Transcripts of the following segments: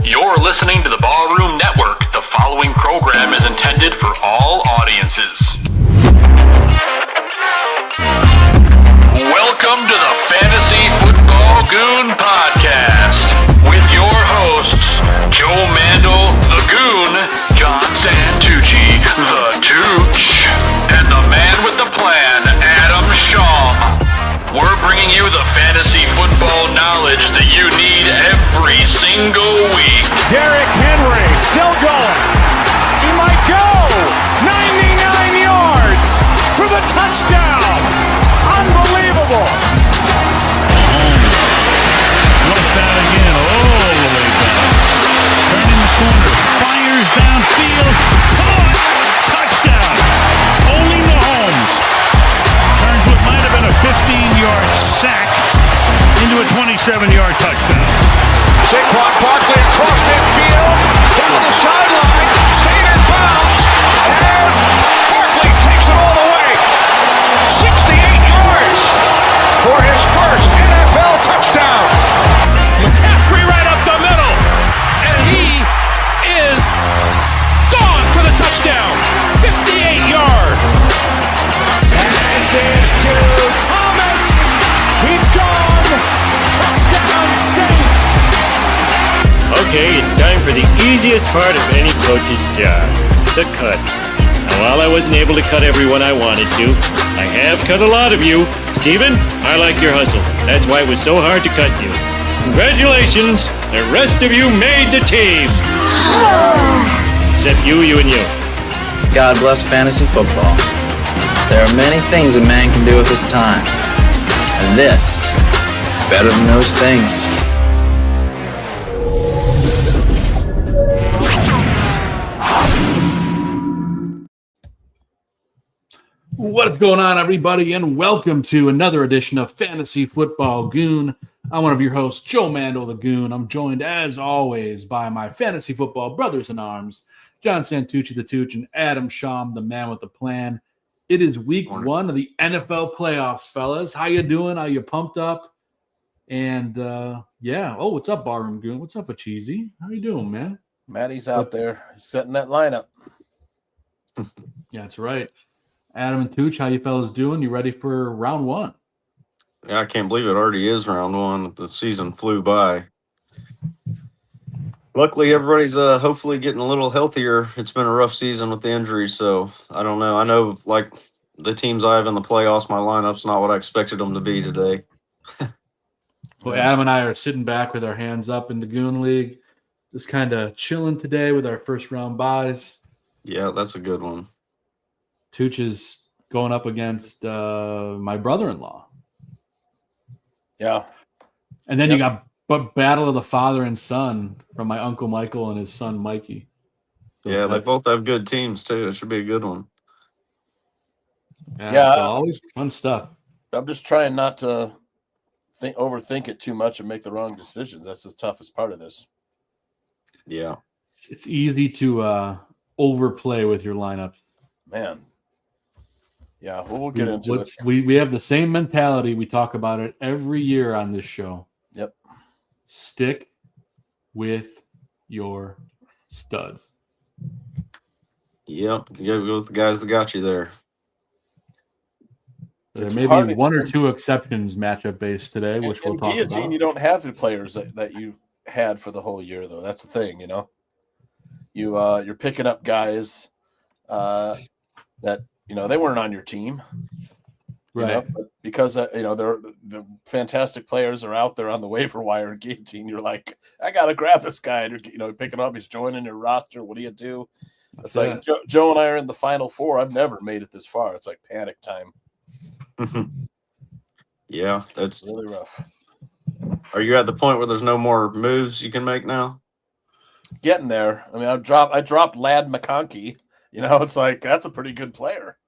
You're listening to the Ballroom Network. The following program is intended for all audiences. Welcome to the Fantasy Football Goon Podcast with your hosts, Joe Mandel, the Goon, John Santucci, the Tooch, and the man with the plan, Adam Sham. We're bringing you the fantasy football knowledge that you need every single week. Derrick Henry still going. He might go. 99 yards for the touchdown. Unbelievable. Flush that again all the way down. Turning the corner. Fires downfield. Caught. Touchdown. Only Mahomes turns what might have been a 15-yard sack into a 27-yard touchdown. Saquon Barkley across midfield, down the sideline, staying in bounds, and Barkley takes it all the way. 68 yards for his first NFL touchdown. McCaffrey right up the middle, and he is gone for the touchdown. 58 yards. This is to Thomas. He's gone. Touchdown Saints. Okay, it's time for the easiest part of any coach's job, the cut. Now, while I wasn't able to cut everyone I wanted to, I have cut a lot of you. Steven, I like your hustle. That's why it was so hard to cut you. Congratulations, the rest of you made the team. Except you, and you. God bless fantasy football. There are many things a man can do with his time. And this, better than those things. What's going on, everybody, and welcome to another edition of Fantasy Football Goon. I'm one of your hosts, Joe Mandel, the Goon. I'm joined, as always, by my fantasy football brothers-in-arms, John Santucci, the Tooch, and Adam Sham, the man with the plan. It is week one of the NFL playoffs, fellas. How you doing? Are you pumped up? And, yeah. Oh, what's up, Barroom Goon? What's up, Cheesy? How you doing, man? Matty's out there. He's setting that lineup. Yeah, that's right. Adam and Tooch, how you fellas doing? You ready for round one? Yeah, I can't believe it already is round one. The season flew by. Luckily, everybody's hopefully getting a little healthier. It's been a rough season with the injuries, so I don't know. I know, like, the teams I have in the playoffs, my lineup's not what I expected them to be today. Well, Adam and I are sitting back with our hands up in the Goon League, just kind of chilling today with our first-round buys. Yeah, that's a good one. Tooch is going up against my brother-in-law. Yeah. And then you got battle of the father and son from my Uncle Michael and his son Mikey. So yeah, they both have good teams, too. It should be a good one. Yeah. So always fun stuff. I'm just trying not to overthink it too much and make the wrong decisions. That's the toughest part of this. Yeah. It's easy to overplay with your lineups. Man. Yeah, we'll get into it. We have the same mentality. We talk about it every year on this show. Yep. Stick with your studs. Yep. You got to go with the guys that got you there. There may be one or two exceptions matchup based today, which we'll talk guillotine, about. You don't have the players that you had for the whole year, though. That's the thing, you know. You're picking up guys that they weren't on your team, right? But because the fantastic players are out there on the waiver wire and guillotine, you're like, I gotta grab this guy. Picking up, he's joining your roster. What do you do? It's like Joe and I are in the final four. I've never made it this far. It's like panic time. Yeah, that's really rough. Are you at the point where there's no more moves you can make now? Getting there. I mean, I dropped Lad McConkey. It's like that's a pretty good player.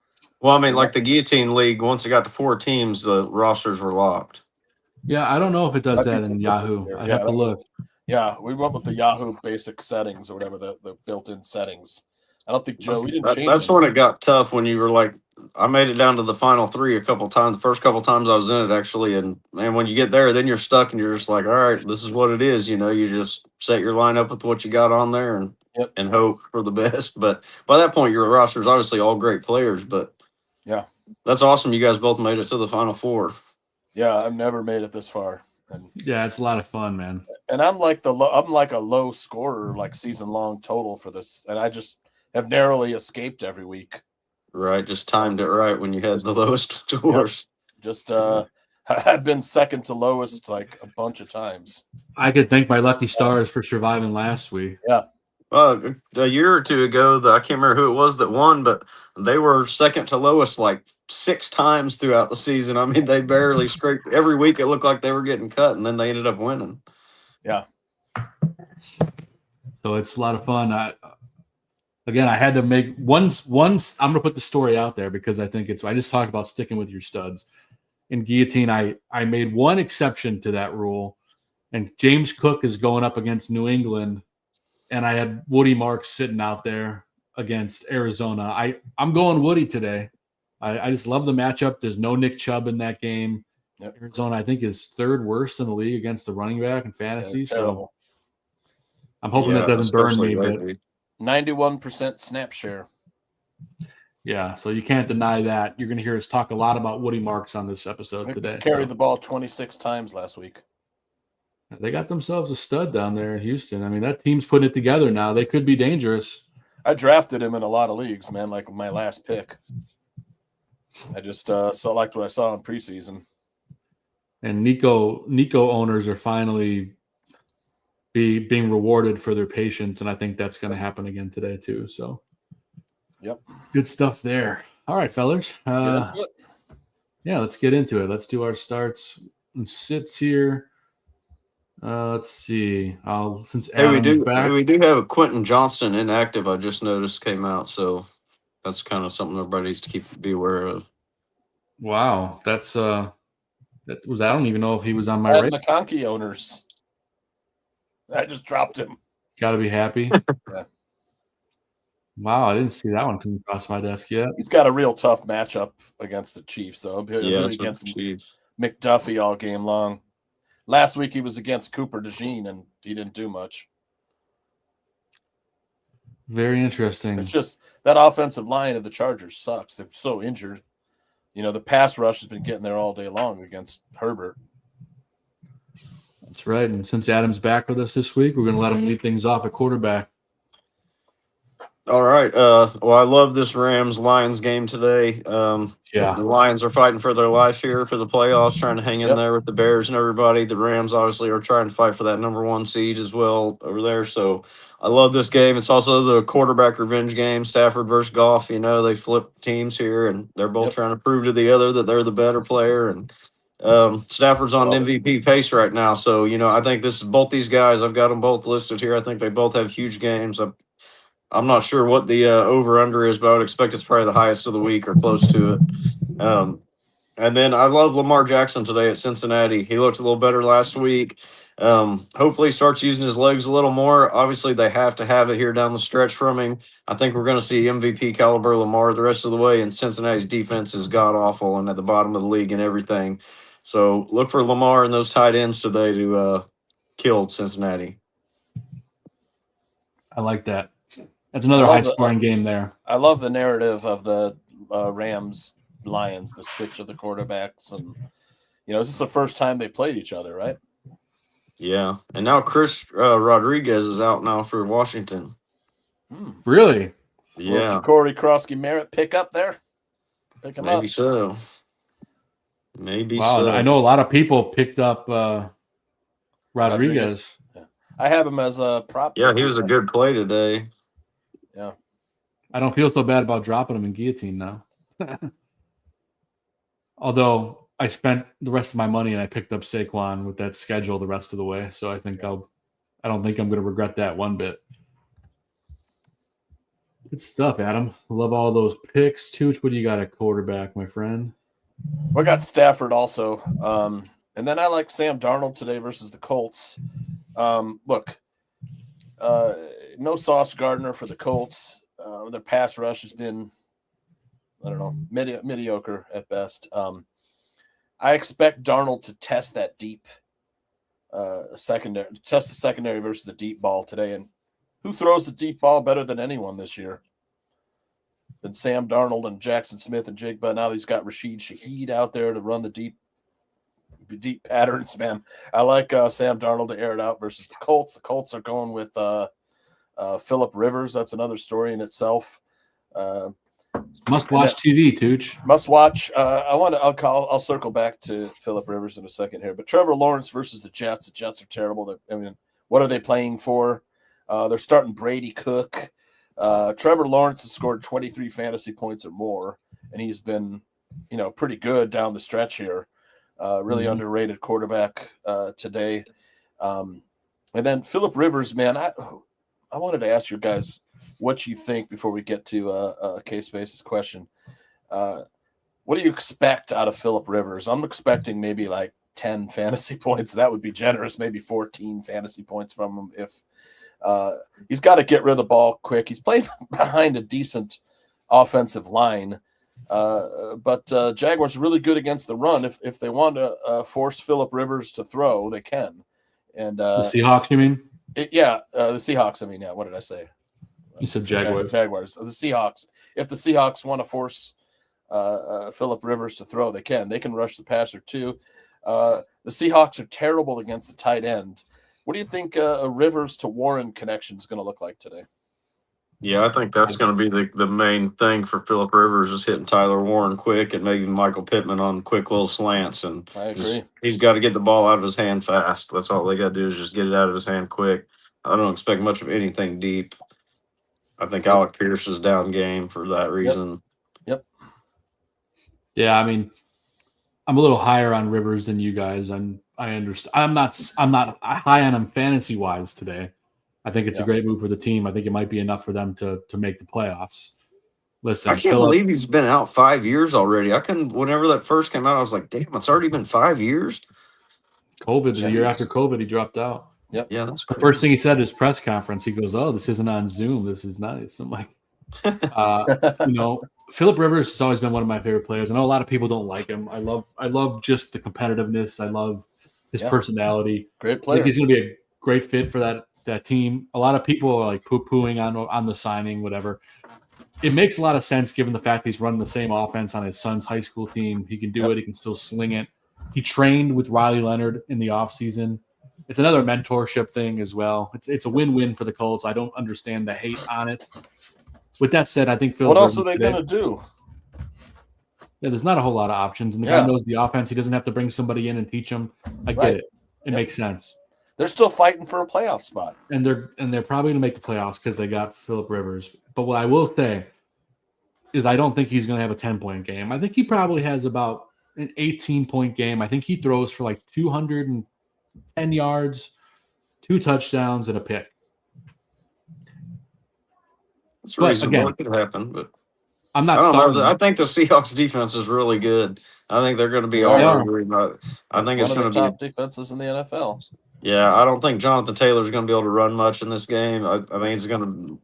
Well, I mean, like the Guillotine League, once it got to 4 teams, the rosters were locked. Yeah, I don't know if it does that in Yahoo. I have to look. Yeah, we went with the Yahoo basic settings or whatever, the built-in settings. I don't think, Joe, we didn't change That's when it got tough, when you were like I made it down to the final three a couple times. The first couple times I was in it, actually, and man, when you get there, then you're stuck, and you're just like, all right, this is what it is. You just set your lineup with what you got on there, and hope for the best. But by that point, your roster is obviously all great players. But Yeah. that's awesome. You guys both made it to the final four. Yeah, I've never made it this far. Yeah, it's a lot of fun, man. And I'm like a low scorer, like season long total for this, and I just have narrowly escaped every week. Right, just timed it right when you had the lowest scores. Yep. Just I've been second to lowest like a bunch of times. I could thank my lucky stars for surviving last week. Yeah. Well, a year or two ago, I can't remember who it was that won, but they were second to lowest like 6 times throughout the season. I mean, they barely scraped. Every week it looked like they were getting cut, and then they ended up winning. Yeah. So it's a lot of fun. I had to make once. I'm going to put the story out there because I think I just talked about sticking with your studs. In Guillotine, I made one exception to that rule, and James Cook is going up against New England, and I had Woody Marks sitting out there against Arizona. I'm going Woody today. I just love the matchup. There's no Nick Chubb in that game. Yep. Arizona, I think, is third worst in the league against the running back in fantasy. So I'm hoping that doesn't burn me. But 91% snap share. Yeah, so you can't deny that. You're going to hear us talk a lot about Woody Marks on this episode today. Carried the ball 26 times last week. They got themselves a stud down there in Houston. I mean, that team's putting it together now. They could be dangerous. I drafted him in a lot of leagues, man, like my last pick. I just liked what I saw in preseason. And Nico owners are finally being rewarded for their patience, and I think that's going to happen again today too. So, yep, good stuff there. All right, fellas. Yeah, let's get into it. Let's do our starts and sits here. Let's see. Since Adam is back, we do have a Quentin Johnston inactive. I just noticed came out, so that's kind of something everybody needs to be aware of. Wow, I don't even know if he was on my radar. McConkey owners. I just dropped him. Got to be happy. Yeah. Wow, I didn't see that one come across my desk yet. He's got a real tough matchup against the Chiefs, so against McDuffie all game long. Last week he was against Cooper DeJean, and he didn't do much. Very interesting. It's just that offensive line of the Chargers sucks. They're so injured. The pass rush has been getting there all day long against Herbert. That's right. And since Adam's back with us this week, we're going to let him lead things off at quarterback. All right. Well, I love this Rams-Lions game today. The Lions are fighting for their life here for the playoffs, trying to hang in there with the Bears and everybody. The Rams obviously are trying to fight for that number 1 seed as well over there. So I love this game. It's also the quarterback revenge game, Stafford versus Goff. They flip teams here, and they're both trying to prove to the other that they're the better player. And Stafford's on MVP pace right now. So, I think this is both these guys. I've got them both listed here. I think they both have huge games. I'm not sure what the over-under is, but I would expect it's probably the highest of the week or close to it. And then I love Lamar Jackson today at Cincinnati. He looked a little better last week. Hopefully he starts using his legs a little more. Obviously, they have to have it here down the stretch from him. I think we're going to see MVP caliber Lamar the rest of the way, and Cincinnati's defense is god-awful and at the bottom of the league and everything. So look for Lamar and those tight ends today to kill Cincinnati. I like that. That's another high-scoring game there. I love the narrative of the Rams-Lions, the switch of the quarterbacks. And, this is the first time they played each other, right? Yeah. And now Chris Rodriguez is out now for Washington. Really? Yeah. Corey Krosky-Merritt pick up there? Pick him up. Maybe so. Maybe wow, so. I know a lot of people picked up Rodriguez. Yeah. I have him as a prop. Yeah, he was a good play today. Yeah. I don't feel so bad about dropping him in Guillotine now. Although I spent the rest of my money and I picked up Saquon with that schedule the rest of the way. So I think I don't think I'm going to regret that one bit. Good stuff, Adam. Love all those picks. Tooch, what do you got at quarterback, my friend? We got Stafford also. And then I like Sam Darnold today versus the Colts. Look, no Sauce Gardner for the Colts. Their pass rush has been I don't know, mediocre at best. I expect Darnold to test that deep secondary, test the secondary versus the deep ball today. And who throws the deep ball better than anyone this year? Than Sam Darnold and Jackson Smith and Jigba. Now he's got Rashid Shaheed out there to run the deep patterns, man. I like Sam Darnold to air it out versus the Colts. The Colts are going with Phillip Rivers. That's another story in itself. Must watch TV, Tooch. Must watch. I'll circle back to Phillip Rivers in a second here. But Trevor Lawrence versus the Jets. The Jets are terrible. What are they playing for? They're starting Brady Cook. Trevor Lawrence has scored 23 fantasy points or more, and he's been, pretty good down the stretch here. Really underrated quarterback today. And then Phillip Rivers, man, I wanted to ask you guys what you think before we get to K-Space's question. What do you expect out of Phillip Rivers? I'm expecting maybe like 10 fantasy points. That would be generous. Maybe 14 fantasy points from him. If he's got to get rid of the ball quick. He's playing behind a decent offensive line. But Jaguars are really good against the run. If they want to force Phillip Rivers to throw, they can. And the Seahawks, you mean? The Seahawks. I mean, yeah. What did I say? You said Jaguars. Jaguars. The Seahawks. If the Seahawks want to force Phillip Rivers to throw, they can. They can rush the passer too. The Seahawks are terrible against the tight end. What do you think a Rivers to Warren connection is going to look like today? Yeah, I think that's going to be the main thing for Phillip Rivers is hitting Tyler Warren quick and maybe Michael Pittman on quick little slants. And I agree. He's got to get the ball out of his hand fast. That's all they got to do is just get it out of his hand quick. I don't expect much of anything deep. I think Alec Pierce is down game for that reason. Yep. Yeah, I mean, I'm a little higher on Rivers than you guys. I understand. I'm not high on him fantasy wise today. I think it's a great move for the team. I think it might be enough for them to make the playoffs. Listen, I can't believe he's been out 5 years already. Whenever that first came out, I was like, damn, it's already been 5 years. COVID, the year after COVID, he dropped out. Yep. Yeah, that's crazy. The first thing he said at his press conference, he goes, "Oh, this isn't on Zoom. This is nice." I'm like, Phillip Rivers has always been one of my favorite players. I know a lot of people don't like him. I love just the competitiveness. I love his personality. Great player. I think he's going to be a great fit for that team. A lot of people are like poo-pooing on the signing, whatever. It makes a lot of sense given the fact he's running the same offense on his son's high school team. He can do it. He can still sling it. He trained with Riley Leonard in the offseason. It's another mentorship thing as well. It's a win-win for the Colts. I don't understand the hate on it. With that said, I think Phil. What else are they going to do? Yeah, there's not a whole lot of options, and the guy knows the offense. He doesn't have to bring somebody in and teach him. I get it. It makes sense. They're still fighting for a playoff spot, and they're probably going to make the playoffs because they got Phillip Rivers. But what I will say is, I don't think he's going to have a 10-point game. I think he probably has about an 18-point game. I think he throws for like 210 yards, 2 touchdowns, and a pick. It's reasonable. It could happen, but I'm not starting. I think the Seahawks defense is really good. I think they're going to be all over about. I think it's going to be top defenses in the NFL. Yeah, I don't think Jonathan Taylor's going to be able to run much in this game. I think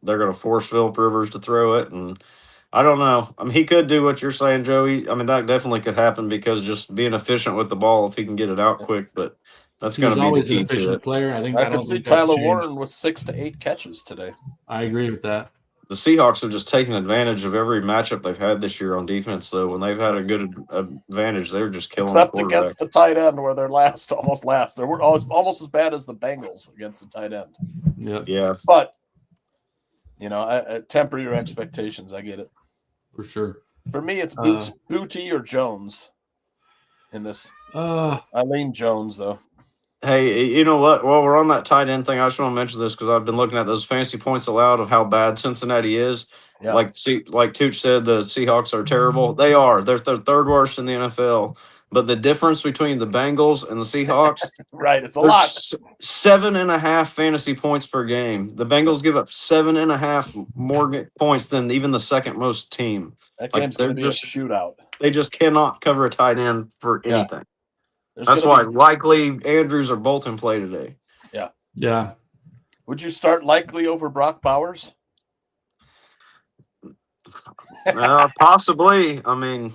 they're going to force Phillip Rivers to throw it, and I don't know. I mean, he could do what you're saying, Joey. I mean, that definitely could happen because just being efficient with the ball if he can get it out quick, but. That's going to be the key to it. Player. I can see Tyler Warren with 6 to 8 catches today. I agree with that. The Seahawks have just taken advantage of every matchup they've had this year on defense, though. When they've had a good advantage, they're just killing Except against the tight end where they're almost last. They're almost as bad as the Bengals against the tight end. Yeah. But, I temper your expectations. I get it. For sure. For me, it's Booty or Jones in this. I lean Jones, though. Hey, you know what? While we're on that tight end thing, I just want to mention this because I've been looking at those fantasy points allowed of how bad Cincinnati is. Yeah. Like Tooch said, the Seahawks are terrible. They are. They're third worst in the NFL. But the difference between the Bengals and the Seahawks, right? It's a lot. 7.5 fantasy points per game. The Bengals give up 7.5 more points than even the second most team. That game's going to be a shootout. They just cannot cover a tight end for anything. That's why Likely, Andrews, or Bolton play today. Yeah. Would you start Likely over Brock Bowers? Possibly. I mean,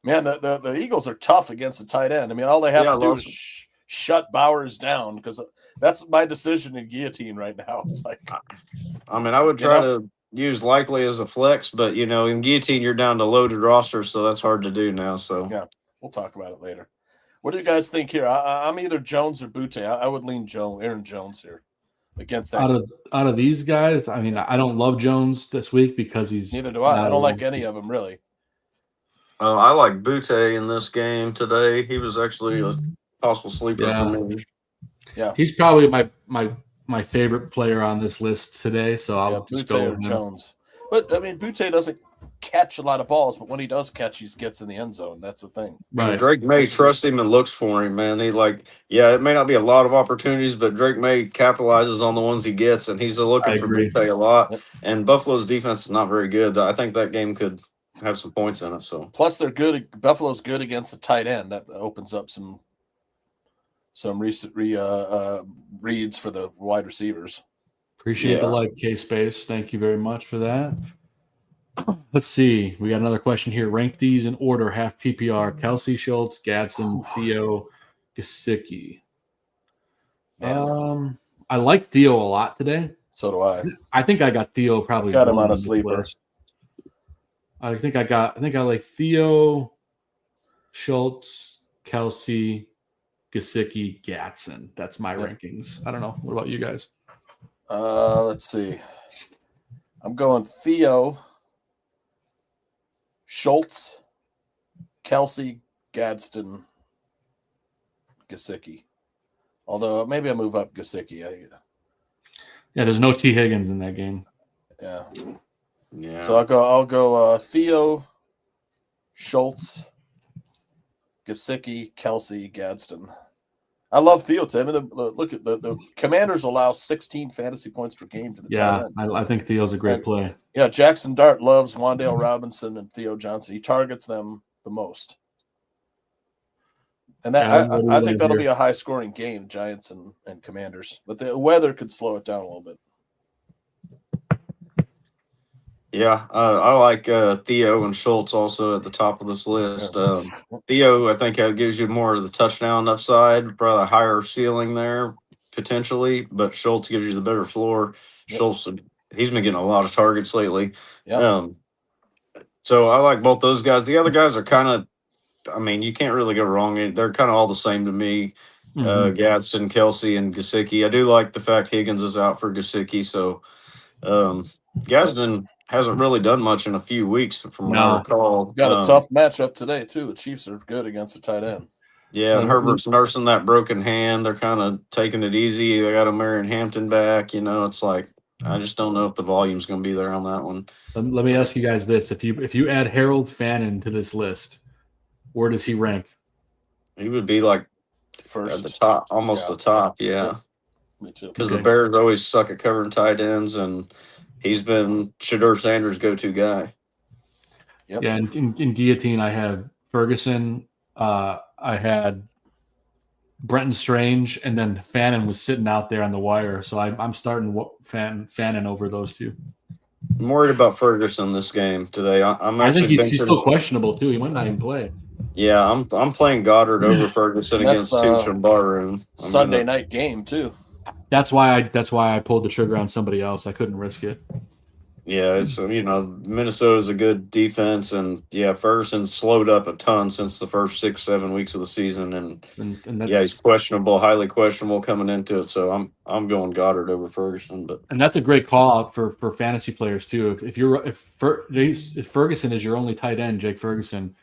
man, the Eagles are tough against the tight end. I mean, all they have to do is shut Bowers down, because that's my decision in guillotine right now. It's like, I mean, I would try to use Likely as a flex, but in guillotine you're down to loaded roster, so that's hard to do now. So yeah, we'll talk about it later. What do you guys think here? I'm either Jones or Butte. I would lean Aaron Jones here against that. Out of these guys, I mean, I don't love Jones this week because he's neither do I. I don't like any of them really. I like Butte in this game today. He was actually a possible sleeper for me. Yeah, he's probably my favorite player on this list today. So I'll just Butte go or with him. Jones. But I mean, Butte doesn't catch a lot of balls, but when he does catch, he gets in the end zone. That's the thing. Right. Drake May trusts him and looks for him, man. He it may not be a lot of opportunities, but Drake May capitalizes on the ones he gets, and he's looking for Butte a lot. Yep. And Buffalo's defense is not very good. I think that game could have some points in it. So plus they're good. Buffalo's good against the tight end. That opens up some recent reads for the wide receivers. Appreciate the like, K-Space. Thank you very much for that. Let's see. We got another question here. Rank these in order, half PPR. Kelsey, Schultz, Gadsden, Theo, Gesicki. I like Theo a lot today. So do I. I think I got Theo probably. Got him on a sleeper. I think I like Theo, Schultz, Kelsey, Gesicki, Gadsden. That's my rankings. I don't know. What about you guys? Let's see. I'm going Theo, Schultz, Kelsey, Gadsden, Gesicki. Although maybe I move up Gesicki. Yeah, there's no T. Higgins in that game. Yeah. So I'll go Theo, Schultz, Gesicki, Kelsey, Gadsden. I love Theo, Tim. Look at the Commanders allow 16 fantasy points per game to the tight end. I think Theo's a great play. Yeah, Jackson Dart loves Wan'Dale Robinson and Theo Johnson. He targets them the most. And that I think that'll be a high-scoring game, Giants and Commanders. But the weather could slow it down a little bit. Yeah, I like Theo and Schultz also at the top of this list. Theo, I think, gives you more of the touchdown upside, probably a higher ceiling there potentially, but Schultz gives you the better floor. Yep. Schultz, he's been getting a lot of targets lately. Yep. So I like both those guys. The other guys are kind of, I mean, you can't really go wrong. They're kind of all the same to me. Gadsden, Kelsey, and Gesicki. I do like the fact Higgins is out for Gesicki, so Gadsden hasn't really done much in a few weeks from what I recall. Got a tough matchup today, too. The Chiefs are good against the tight end. Yeah, and Herbert's nursing that broken hand. They're kind of taking it easy. They got a Marion Hampton back. It's like, I just don't know if the volume's going to be there on that one. Let me ask you guys this. If you add Harold Fannin to this list, where does he rank? He would be like first at the top, almost the top, yeah. Me too. Because the Bears always suck at covering tight ends, and he's been Shedeur Sanders' go-to guy. Yep. Yeah, in guillotine, I have Ferguson. I had Brenton Strange, and then Fannin was sitting out there on the wire. So I'm starting Fannin over those two. I'm worried about Ferguson this game today. I think he's still questionable too. He might not even play. Yeah, I'm playing Goddard over Ferguson against Tooch and Barroom. Sunday night game too. That's why I pulled the trigger on somebody else. I couldn't risk it. Yeah, it's Minnesota's a good defense, and Ferguson's slowed up a ton since the first 6-7 weeks of the season, and he's questionable, highly questionable coming into it. So I'm going Goddard over Ferguson, and that's a great call out for fantasy players too. If Ferguson is your only tight end, Jake Ferguson,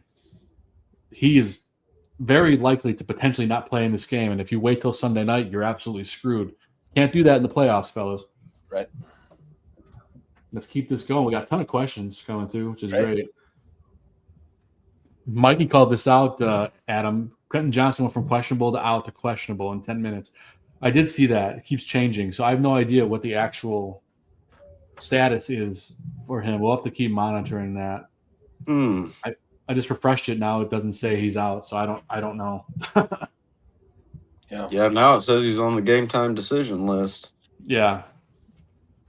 he is very likely to potentially not play in this game, and if you wait till Sunday night, you're absolutely screwed. Can't do that in the playoffs, fellas. Right. Let's keep this going. We got a ton of questions coming through, which is great. Mikey called this out, Adam. Quentin Johnson went from questionable to out to questionable in 10 minutes. I did see that. It keeps changing. So I have no idea what the actual status is for him. We'll have to keep monitoring that. I just refreshed it now. It doesn't say he's out, so I don't know. Yeah, now it says he's on the game time decision list. Yeah.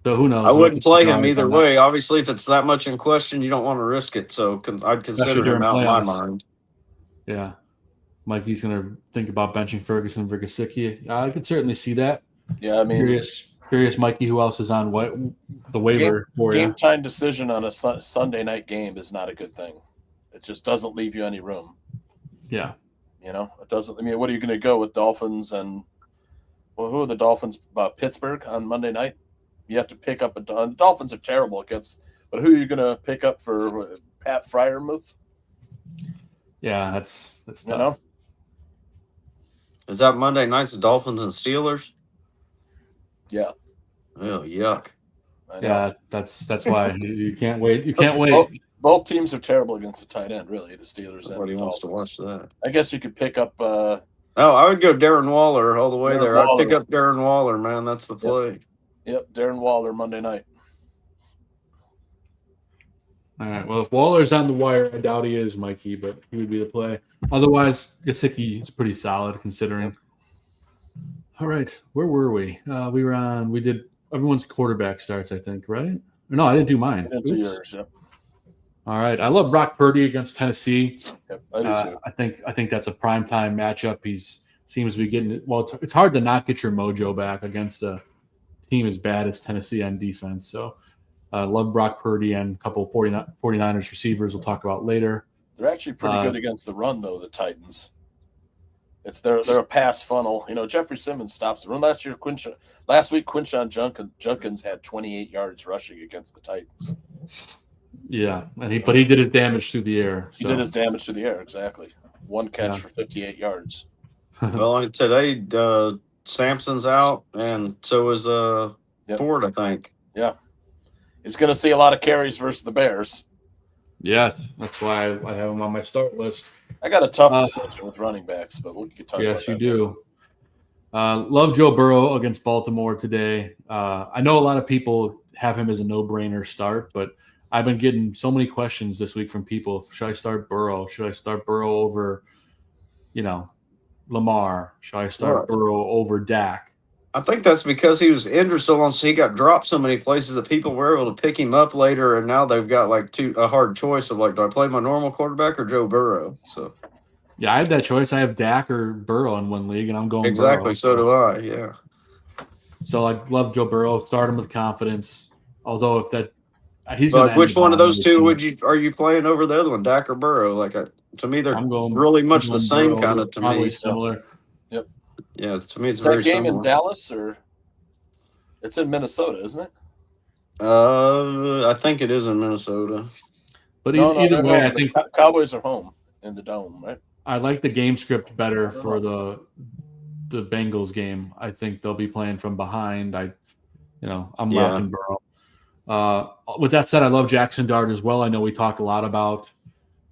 So who knows? I wouldn't play him either way. Obviously, if it's that much in question, you don't want to risk it. So I'd consider him out in my mind. Yeah. Mikey's going to think about benching Ferguson for Gesicki. I could certainly see that. Yeah, I mean, curious, Mikey, who else is on the waiver for you? Game time decision on a Sunday night game is not a good thing. It just doesn't leave you any room. Yeah. You know, it doesn't. I mean, what are you going to go with Dolphins and who are the Dolphins? Pittsburgh on Monday night. You have to pick up the Dolphins are terrible against, but who are you going to pick up for Pat Freiermuth? Yeah, that's tough. You know. Is that Monday nights, the Dolphins and Steelers? Yeah. Oh, yuck. Yeah, that's why you can't wait. You can't wait. Both teams are terrible against the tight end, really, the Steelers Nobody and the wants Dolphins. to watch that. I guess you could pick up I would go Darren Waller all the way there. Waller. I'd pick up Darren Waller, man. That's the play. Yep, Darren Waller Monday night. All right. Well, if Waller's on the wire, I doubt he is, Mikey, but he would be the play. Otherwise, Gesicki is pretty solid considering. Yep. All right. Where were we? We did everyone's quarterback starts, I think, right? No, I didn't do mine. I didn't do yours, yep. All right. I love Brock Purdy against Tennessee. Yep, I do too. I think that's a primetime matchup. Seems to be getting it. Well, it's hard to not get your mojo back against a team as bad as Tennessee on defense. So I love Brock Purdy and a couple of 49ers receivers we'll talk about later. They're actually pretty good against the run, though, the Titans. They're a pass funnel. You know, Jeffrey Simmons stops the run. Last week, Quinshon Judkins had 28 yards rushing against the Titans. Yeah, but he did his damage through the air. So. He did his damage through the air, exactly. One catch for 58 yards. Well, today, Sampson's out, and so is Ford, I think. Yeah. He's going to see a lot of carries versus the Bears. Yeah, that's why I have him on my start list. I got a tough decision with running backs, but we can talk about that. Yes, you do. Love Joe Burrow against Baltimore today. I know a lot of people have him as a no-brainer start, but I've been getting so many questions this week from people. Should I start Burrow? Should I start Burrow over, Lamar? Should I start Burrow over Dak? I think that's because he was injured so long, so he got dropped so many places that people were able to pick him up later, and now they've got a hard choice of do I play my normal quarterback or Joe Burrow? So, yeah, I have that choice. I have Dak or Burrow in one league, and I'm going exactly. Burrow, so do I. Yeah. So I love Joe Burrow. Start him with confidence. Although if that he's which one of those two are you playing over the other one, Dak or Burrow? To me, they're really much the same kind of to probably me. Similar. Yep. Yeah, to me, it's is very that game similar. in Dallas or it's in Minnesota, isn't it? I think it is in Minnesota. But either way, I think Cowboys are home in the Dome, right? I like the game script better for the Bengals game. I think they'll be playing from behind. I'm rocking Burrow. With that said, I love Jackson Dart as well. I know we talk a lot about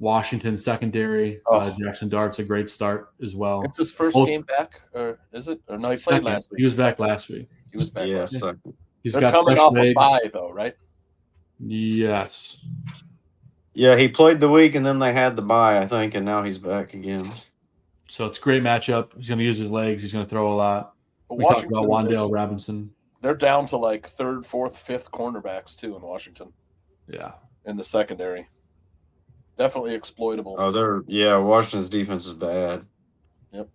Washington secondary. Jackson Dart's a great start as well. It's his first game back, or is it? Or no, he played last week. He was back last week. He was back last week. They're coming off a bye, though, right? Yes. Yeah, he played the week, and then they had the bye, I think, and now he's back again. So it's a great matchup. He's going to use his legs. He's going to throw a lot. We talked about Wan'Dale Robinson. They're down to third, fourth, fifth cornerbacks, too, in Washington. Yeah. In the secondary. Definitely exploitable. Washington's defense is bad. Yep,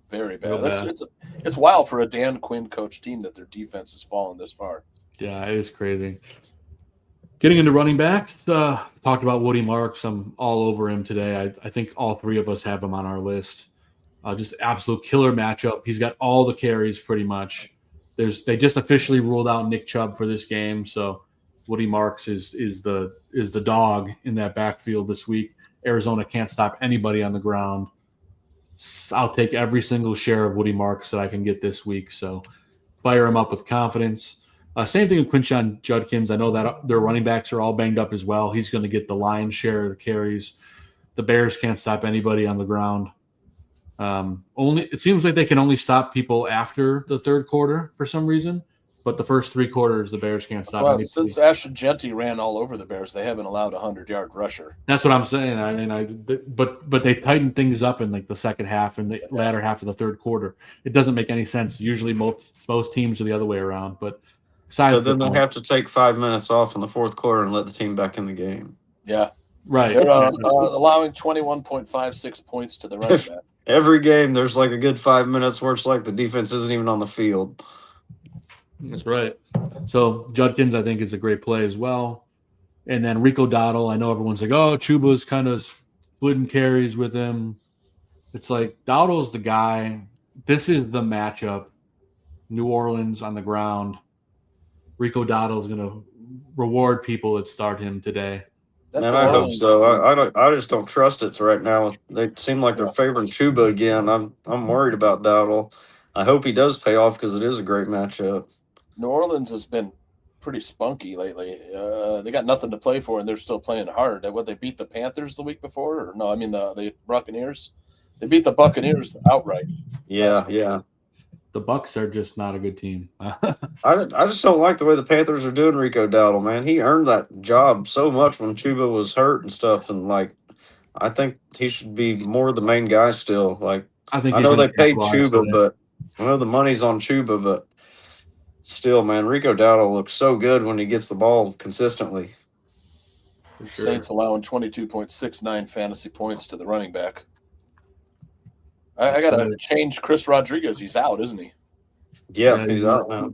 very bad. It's wild for a Dan Quinn coach team that their defense has fallen this far. Yeah, it is crazy. Getting into running backs, talked about Woody Marks. I'm all over him today. I think all three of us have him on our list. Just absolute killer matchup. He's got all the carries pretty much. They just officially ruled out Nick Chubb for this game, so Woody Marks is the dog in that backfield this week. Arizona can't stop anybody on the ground. I'll take every single share of Woody Marks that I can get this week. So fire him up with confidence. Same thing with Quinshon Judkins. I know that their running backs are all banged up as well. He's going to get the lion's share of the carries. The Bears can't stop anybody on the ground. It seems like they can only stop people after the third quarter for some reason. But the first three quarters, the Bears can't stop. Well, since Ashton Genty ran all over the Bears, they haven't allowed a 100-yard rusher. That's what I'm saying. But they tightened things up in the second half and the latter half of the third quarter. It doesn't make any sense. Usually, most teams are the other way around. But But then they have to take 5 minutes off in the fourth quarter and let the team back in the game. Yeah. Right. They're allowing 21.56 points to the running back. Every game, there's like a good 5 minutes where it's like the defense isn't even on the field. That's right. So Judkins, I think, is a great play as well. And then Rico Dowdle, I know everyone's like, oh, Chuba's kind of splitting carries with him. It's like Dowdle's the guy. This is the matchup. New Orleans on the ground. Rico Dowdle's going to reward people that start him today. And I hope so. I just don't trust it right now. They seem like they're favoring Chuba again. I'm worried about Dowdle. I hope he does pay off because it is a great matchup. New Orleans has been pretty spunky lately. They got nothing to play for, and they're still playing hard. What, they beat the Panthers the week before? Or no, I mean the Buccaneers. They beat the Buccaneers outright. Yeah. The Bucs are just not a good team. I just don't like the way the Panthers are doing Rico Dowdle, man. He earned that job so much when Chuba was hurt and stuff, and I think he should be more the main guy still. I know they paid Chuba, but I know the money's on Chuba, but still, man, Rico Dowdle looks so good when he gets the ball consistently. Sure. Saints allowing 22.69 fantasy points to the running back. I got to change Chris Rodriguez. He's out, isn't he? Yeah, he's out now.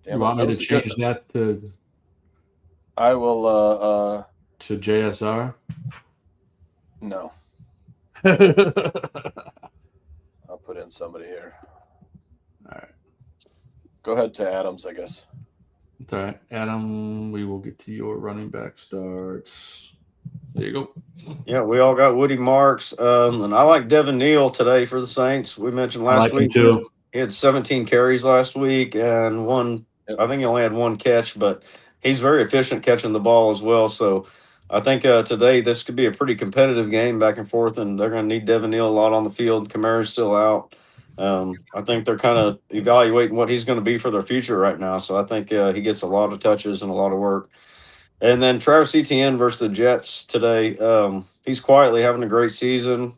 You want me to change that to? I will. To JSR? No. I'll put in somebody here. All right. Go ahead to Adams, I guess. It's all right. Adam, we will get to your running back starts. There you go. Yeah, we all got Woody Marks. And I like Devin Neal today for the Saints. We mentioned last week too. He had 17 carries last week and I think he only had one catch, but he's very efficient catching the ball as well. So I think today this could be a pretty competitive game back and forth, and they're going to need Devin Neal a lot on the field. Kamara's still out. I think they're kind of evaluating what he's going to be for their future right now. So I think he gets a lot of touches and a lot of work. And then Travis Etienne versus the Jets today. He's quietly having a great season.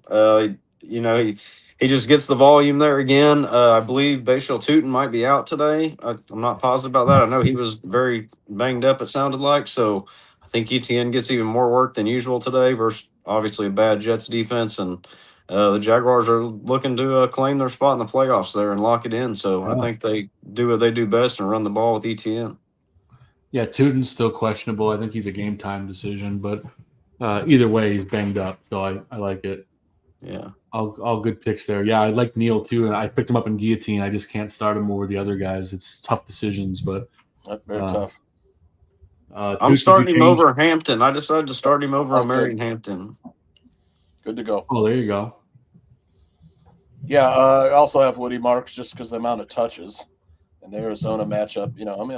He just gets the volume there again. I believe Bashal Tootin might be out today. I'm not positive about that. I know he was very banged up, it sounded like. So I think Etienne gets even more work than usual today versus obviously a bad Jets defense. And the Jaguars are looking to claim their spot in the playoffs there and lock it in. So I think they do what they do best and run the ball with Etienne. Yeah, Tootin's still questionable. I think he's a game time decision, but either way, he's banged up. So I like it. Yeah. All good picks there. Yeah, I like Neal too, and I picked him up in guillotine. I just can't start him over the other guys. It's tough decisions, but very tough. I'm starting him over Hampton. I decided to start him over Marion Hampton. Good to go. Oh, there you go. Yeah, I also have Woody Marks just because the amount of touches. And the Arizona matchup,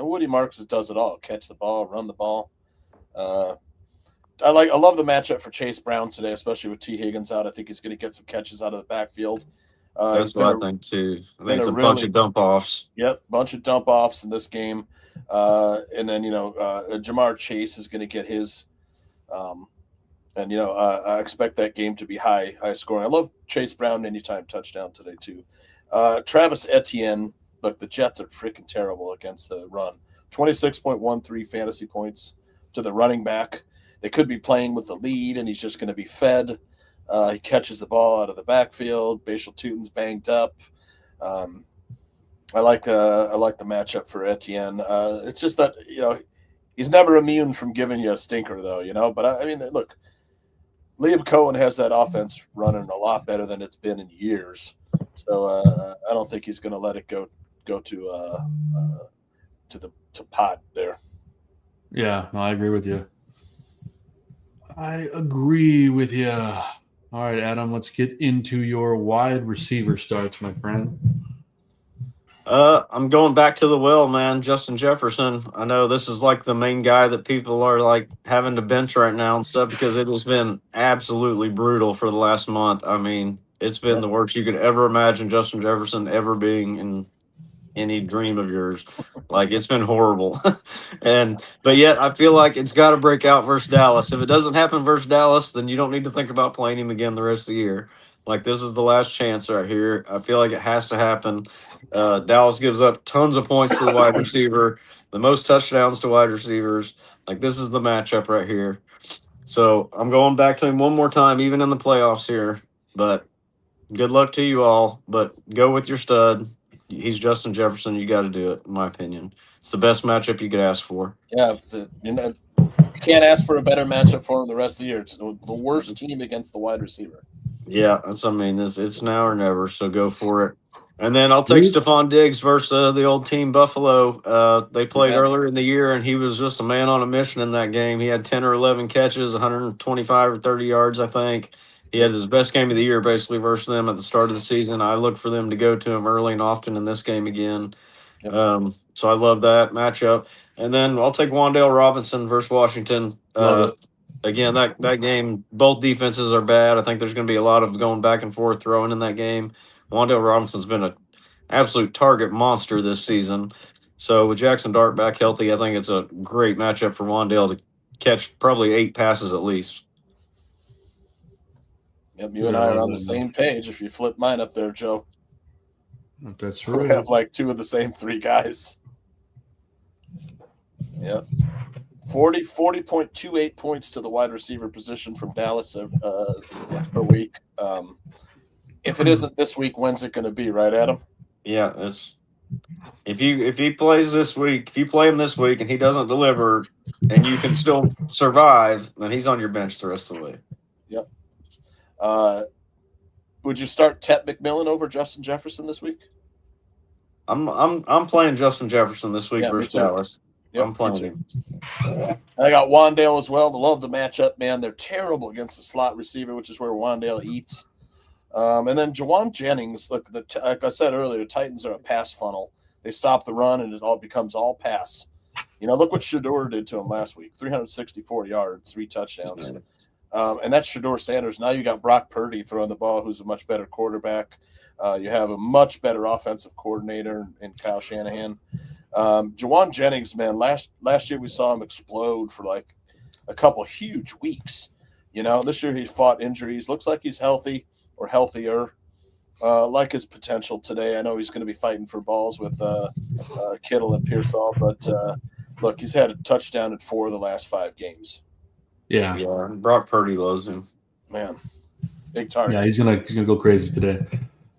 Woody Marks does it all: catch the ball, run the ball. I love the matchup for Chase Brown today, especially with T. Higgins out. I think he's going to get some catches out of the backfield. That's what I think too. I think it's a bunch of dump offs. Yep, bunch of dump offs in this game, and then Jamar Chase is going to get his. I expect that game to be high scoring. I love Chase Brown anytime touchdown today too. Travis Etienne. Look, the Jets are freaking terrible against the run. 26.13 fantasy points to the running back. They could be playing with the lead, and he's just going to be fed. He catches the ball out of the backfield. Bashal Tootin's banged up. I like the matchup for Etienne. It's just that he's never immune from giving you a stinker, though. But look, Liam Cohen has that offense running a lot better than it's been in years. So I don't think he's going to let it go to pot there. Yeah, no, I agree with you. All right, Adam, let's get into your wide receiver starts, my friend. I'm going back to the well, man. Justin Jefferson. I know this is like the main guy that people are like having to bench right now and stuff because it has been absolutely brutal for the last month. I mean, it's been the worst you could ever imagine Justin Jefferson ever being in any dream of yours. Like, it's been horrible. But yet I feel like it's got to break out versus Dallas. If it doesn't happen versus Dallas, then you don't need to think about playing him again the rest of the year. Like, this is the last chance right here. I feel like it has to happen. Dallas gives up tons of points to the wide receiver, the most touchdowns to wide receivers. Like, this is the matchup right here. So I'm going back to him one more time, even in the playoffs here. But good luck to you all. But go with your stud. He's Justin Jefferson. You got to do it, in my opinion. It's the best matchup you could ask for. Yeah, you can't ask for a better matchup for him the rest of the year. It's the worst team against the wide receiver. Yeah, that's. I mean, it's now or never. So go for it. And then I'll take Stephon Diggs versus the old team Buffalo. They played earlier in the year, and he was just a man on a mission in that game. He had 10 or 11 catches, 125 or 30 yards, I think. He had his best game of the year basically versus them at the start of the season. I look for them to go to him early and often in this game again. Yep. So I love that matchup. And then I'll take Wan'Dale Robinson versus Washington. Again, that game, both defenses are bad. I think there's going to be a lot of going back and forth throwing in that game. Wan'Dale Robinson's been an absolute target monster this season. So with Jackson Dart back healthy, I think it's a great matchup for Wan'Dale to catch probably 8 passes at least. Yep, you and I are on the same page. If you flip mine up there, Joe. That's We right. have like 2 of the same 3 guys. Yep. 40.28 points to the wide receiver position from Dallas per week. If it isn't this week, when's it going to be, right, Adam? Yeah, if he plays this week, if you play him this week and he doesn't deliver and you can still survive, then he's on your bench the rest of the way. Yep. Would you start Tet McMillan over Justin Jefferson this week? I'm playing Justin Jefferson this week versus Dallas. Yep, I'm playing him. I got Wan'Dale as well. I love the matchup, man. They're terrible against the slot receiver, which is where Wan'Dale eats. And then Jawan Jennings, look, like I said earlier, the Titans are a pass funnel. They stop the run, and it all becomes all pass. Look what Shedeur did to him last week, 364 yards, 3 touchdowns. And that's Shedeur Sanders. Now you got Brock Purdy throwing the ball, who's a much better quarterback. You have a much better offensive coordinator in Kyle Shanahan. Jawan Jennings, man, last year we saw him explode for like a couple huge weeks. This year he fought injuries. Looks like he's healthy or healthier. Like his potential today. I know he's going to be fighting for balls with Kittle and Pearsall, but look, he's had a touchdown in 4 of the last 5 games. Yeah. Brock Purdy loves him. Man, big target. Yeah, he's gonna go crazy today.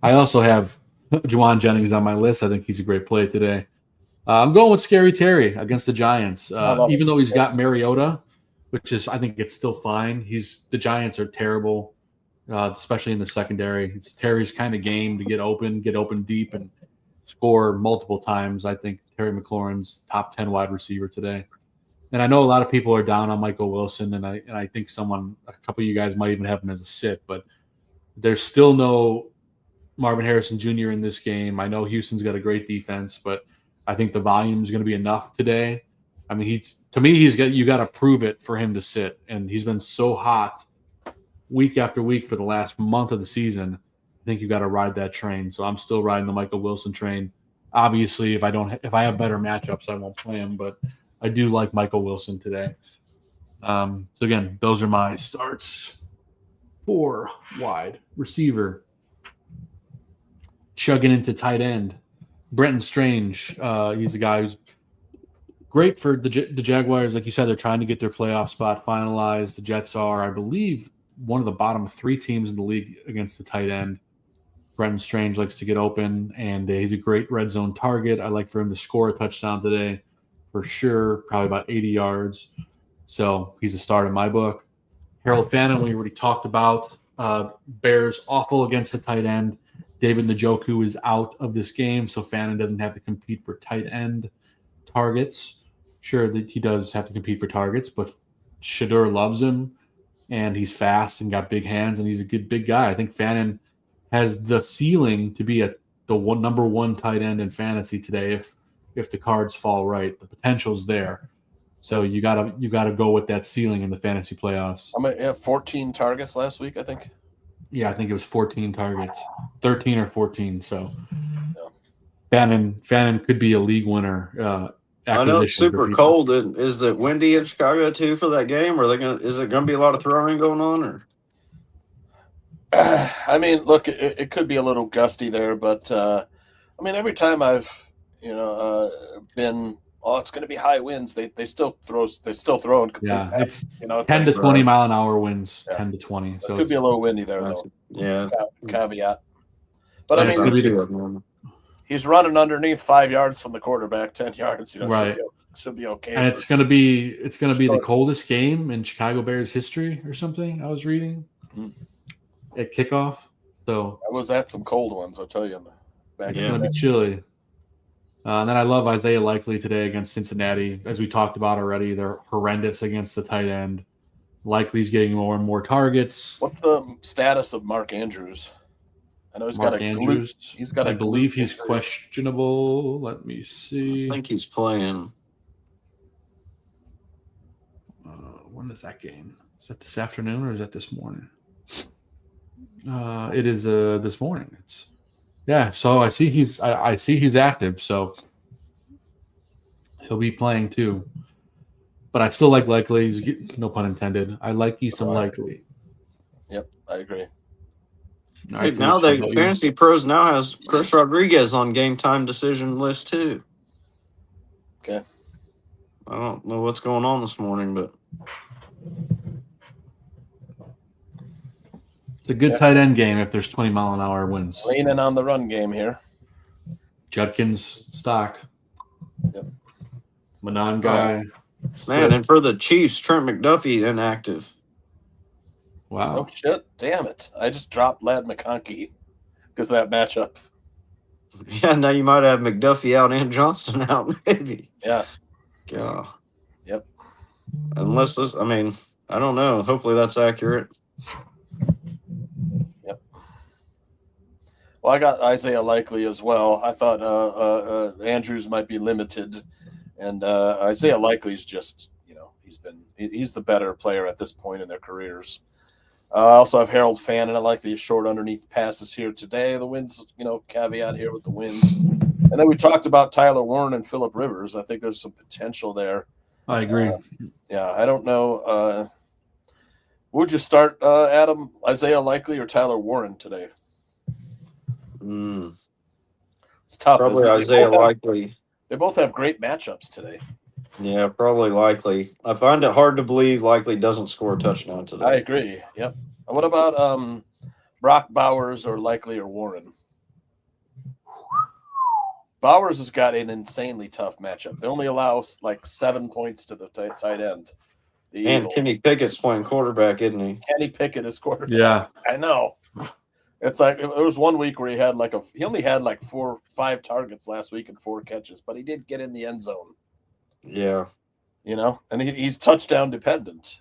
I also have Jawan Jennings on my list. I think he's a great play today. I'm going with Scary Terry against the Giants. Even though he's got Mariota, which is, I think it's still fine. The Giants are terrible, especially in the secondary. It's Terry's kind of game to get open deep, and score multiple times. I think Terry McLaurin's top 10 wide receiver today. And I know a lot of people are down on Michael Wilson, and I think a couple of you guys might even have him as a sit, but there's still no Marvin Harrison Jr. in this game. I know Houston's got a great defense, but I think the volume is going to be enough today. I mean, you got to prove it for him to sit, and he's been so hot week after week for the last month of the season. I think you got to ride that train. So I'm still riding the Michael Wilson train. Obviously, if I have better matchups, I won't play him, but I do like Michael Wilson today. So again, those are my starts. 4 wide receiver. Chugging into tight end. Brenton Strange. He's a guy who's great for the Jaguars. Like you said, they're trying to get their playoff spot finalized. The Jets are, I believe, one of the bottom 3 teams in the league against the tight end. Brenton Strange likes to get open, and he's a great red zone target. I like for him to score a touchdown today for sure, probably about 80 yards. So he's a start in my book. Harold Fannin, we already talked about. Bears awful against the tight end. David Njoku is out of this game, so Fannin doesn't have to compete for tight end targets. Sure, that he does have to compete for targets, but Shedeur loves him, and he's fast and got big hands, and he's a good big guy. I think Fannin has the ceiling to be number 1 tight end in fantasy today if the cards fall right. The potential's there. So you gotta go with that ceiling in the fantasy playoffs. I mean, 14 targets last week, I think. Yeah, I think it was 14 targets, 13 or 14. So Fannin could be a league winner. I know it's super cold. Is it windy in Chicago too for that game? Is it gonna be a lot of throwing going on? Or I mean, look, it could be a little gusty there, but I mean, every time I've been, it's going to be high winds. They still throw and complete. Yeah, it's it's 10 like, to 20 mile an hour winds, Yeah. 10 to 20. So it could be a little windy there, though. Yeah. Caveat. But I And it's mean, gonna be he's running underneath 5 yards from the quarterback, 10 yards. Right. Should be okay. And it's gonna be the coldest game in Chicago Bears history or something. I was reading at kickoff. So I was at some cold ones, I'll tell you. It's gonna be chilly. And then I love Isaiah Likely today against Cincinnati. As we talked about already, they're horrendous against the tight end. Likely's getting more and more targets. What's the status of Mark Andrews? I know Mark Andrews. He's got. I believe he's questionable. Let me see. I think he's playing. When is that game? Is that this afternoon or is that this morning? It is this morning. So I see he's active, so he'll be playing too. But I still like Likely. No pun intended. I like some Likely. Yep, I agree. All right, now Fantasy Pros now has Chris Rodriguez on game time decision list too. Okay. I don't know what's going on this morning, but it's a good tight end game if there's 20 mile an hour winds. Leaning on the run game here. Judkins stock. Yep. Manon guy. Man, and for the Chiefs, Trent McDuffie inactive. Wow. Oh shit! Damn it! I just dropped Lad McConkey because of that matchup. Yeah, now you might have McDuffie out and Johnston out, maybe. Yeah. Yeah. Yep. Unless I don't know. Hopefully that's accurate. Yep. Well, I got Isaiah Likely as well. I thought Andrews might be limited, and Isaiah Likely's just he's the better player at this point in their careers. I also have Harold Fan, and I like the short underneath passes here today. The winds, caveat here with the wind. And then we talked about Tyler Warren and Phillip Rivers. I think there's some potential there. I agree. I don't know. Would you start, Adam, Isaiah Likely or Tyler Warren today? It's tough. Probably Isaiah Likely. They both have great matchups today. Yeah, probably Likely. I find it hard to believe Likely doesn't score a touchdown today. I agree. Yep. What about Brock Bowers or Likely or Warren? Bowers has got an insanely tough matchup. They only allow 7 points to the tight end. And Kenny Pickett's playing quarterback, isn't he? Kenny Pickett is quarterback. Yeah. I know. It's like there was one week where he only had 4 or 5 targets last week and 4 catches, but he did get in the end zone. Yeah. And he's touchdown dependent,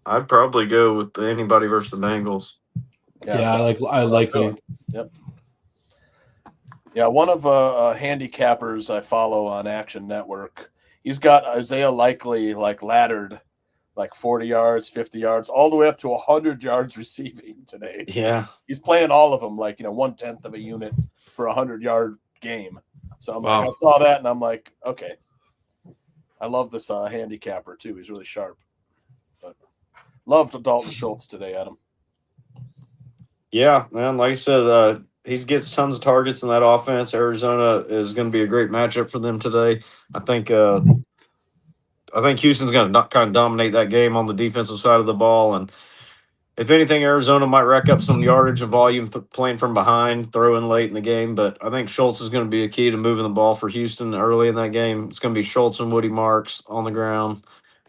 I'd probably go with anybody versus the Bengals. Yeah, I like it. Yep. Yeah, one of handicappers I follow on Action Network, he's got Isaiah Likely laddered 40 yards, 50 yards, all the way up to 100 yards receiving today. Yeah. He's playing all of them 1/10 of a unit for a 100-yard game. So I'm I saw that and I'm like, okay. I love this handicapper too. He's really sharp. But loved Dalton Schultz today, Adam. Yeah, man. Like I said, he gets tons of targets in that offense. Arizona is going to be a great matchup for them today. I think Houston's going to kind of dominate that game on the defensive side of the ball. And if anything, Arizona might rack up some yardage and volume playing from behind, throwing late in the game. But I think Schultz is going to be a key to moving the ball for Houston early in that game. It's going to be Schultz and Woody Marks on the ground.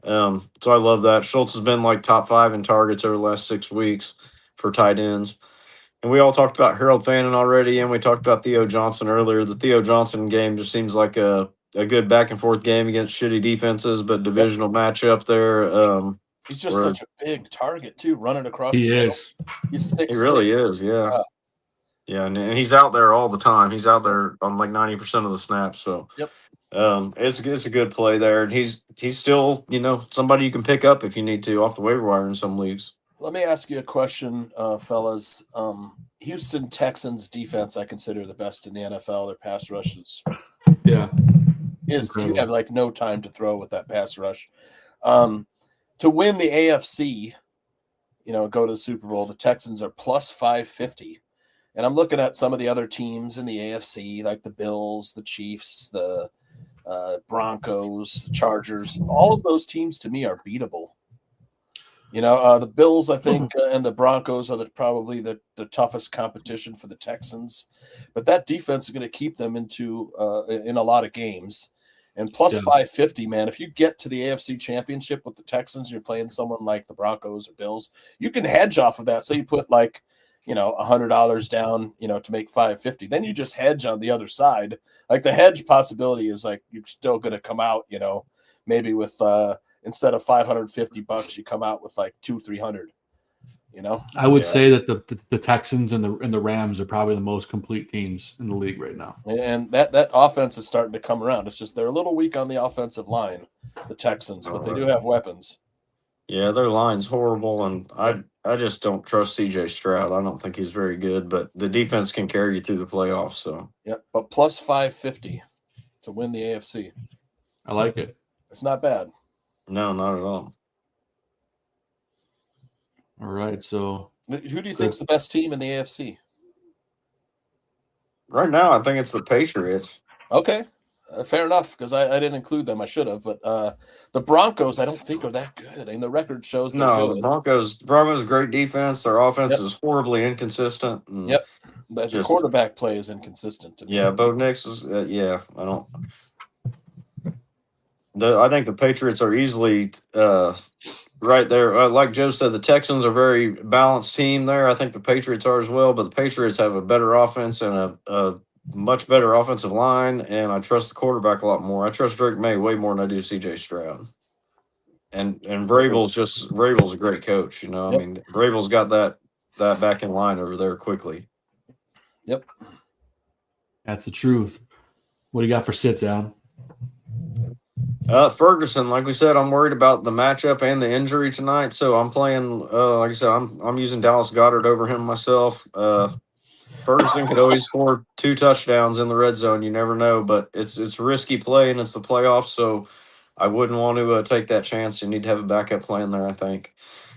So I love that. Schultz has been top 5 in targets over the last 6 weeks for tight ends. And we all talked about Harold Fannin already, and we talked about Theo Johnson earlier. The Theo Johnson game just seems like a good back-and-forth game against shitty defenses, but divisional matchup there. He's just such a big target, too, running across the field. He's 6'6". He really is, yeah. Yeah, and he's out there all the time. He's out there on 90% of the snaps. So, yep. It's a good play there. And he's still, somebody you can pick up if you need to off the waiver wire in some leagues. Let me ask you a question, fellas. Houston Texans defense, I consider the best in the NFL. Their pass rush is you have no time to throw with that pass rush. To win the AFC, go to the Super Bowl. The Texans are plus 550. And I'm looking at some of the other teams in the AFC, like the Bills, the Chiefs, the Broncos, the Chargers. All of those teams to me are beatable. The Bills, I think, and the Broncos are probably the toughest competition for the Texans. But that defense is going to keep them in a lot of games. And plus 550, man, if you get to the AFC Championship with the Texans, you're playing someone like the Broncos or Bills, you can hedge off of that. Say you put $100 down, to make 550. Then you just hedge on the other side. Like the hedge possibility is like you're still going to come out, maybe with instead of $550, you come out with like $200-300. I would say that the Texans and the Rams are probably the most complete teams in the league right now. And that offense is starting to come around. It's just they're a little weak on the offensive line, the Texans, but they do have weapons. Yeah, their line's horrible, and I just don't trust C.J. Stroud. I don't think he's very good, but the defense can carry you through the playoffs. So but plus 550 to win the AFC. I like it. It's not bad. No, not at all. All right, so who do you think's the best team in the AFC? Right now, I think it's the Patriots. Okay, fair enough, because I didn't include them. I should have, but the Broncos I don't think are that good. I mean, the record shows they're good. The Broncos great defense. Their offense is horribly inconsistent. But the quarterback play is inconsistent to me. Yeah, Bo Nix is. I don't. I think the Patriots are easily right there. Like Joe said, the Texans are a very balanced team there. I think the Patriots are as well, but the Patriots have a better offense and a much better offensive line, and I trust the quarterback a lot more. I trust Drake May way more than I do C.J. Stroud. And Vrabel's a great coach. I mean, Vrabel's got that back in line over there quickly. Yep. That's the truth. What do you got for sits, Adam? Ferguson, like we said, I'm worried about the matchup and the injury tonight, so I'm playing. Like I said, I'm using Dallas Goedert over him myself. Ferguson could always score 2 touchdowns in the red zone. You never know, but it's a risky play and it's the playoffs, so I wouldn't want to take that chance. You need to have a backup plan there, I think.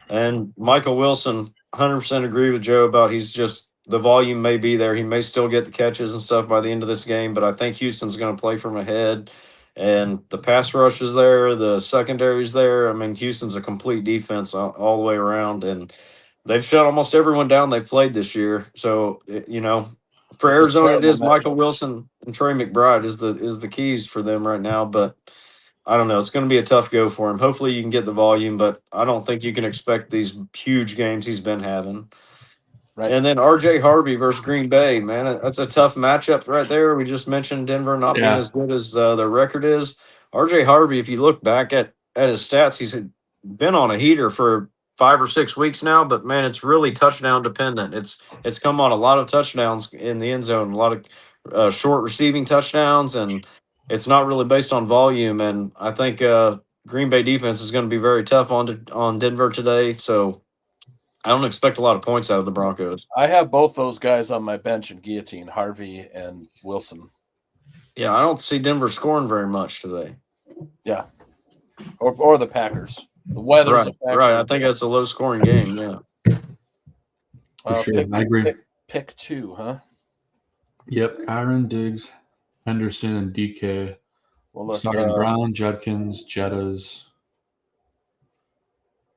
And Michael Wilson, 100% agree with Joe about the volume may be there. He may still get the catches and stuff by the end of this game, but I think Houston's going to play from ahead. And the pass rush is there. The secondary's there. I mean, Houston's a complete defense all the way around. And they've shut almost everyone down they've played this year. So, for Arizona, it is Michael Wilson and Trey McBride is the keys for them right now. But I don't know. It's going to be a tough go for him. Hopefully you can get the volume, but I don't think you can expect these huge games he's been having. Right. And then R.J. Harvey versus Green Bay, man, that's a tough matchup right there. We just mentioned Denver not being as good as their record is. R.J. Harvey, if you look back at his stats, he's been on a heater for 5 or 6 weeks now, but man, it's really touchdown dependent. It's come on a lot of touchdowns in the end zone, a lot of short receiving touchdowns, and it's not really based on volume. And I think Green Bay defense is going to be very tough on Denver today, so I don't expect a lot of points out of the Broncos. I have both those guys on my bench in guillotine, Harvey and Wilson. Yeah, I don't see Denver scoring very much today. Yeah, or the Packers. The weather's a factor. Right, I think that's a low-scoring game, yeah. For sure, I agree. Pick 2, huh? Yep, Kyron, Diggs, Henderson, and DK. Well, look, Brown, Judkins, Jettas.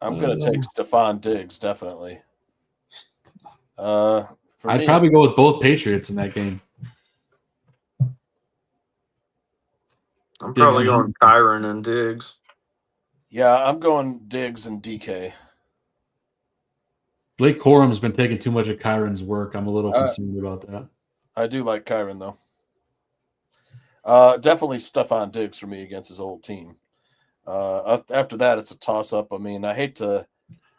I'm going to take Stephon Diggs, definitely. I'd probably go with both Patriots in that game. I'm probably going Kyron and Diggs. Yeah, I'm going Diggs and DK. Blake Corum's been taking too much of Kyron's work. I'm a little concerned about that. I do like Kyron, though. Definitely Stephon Diggs for me against his old team. After that, it's a toss-up. I mean, I hate to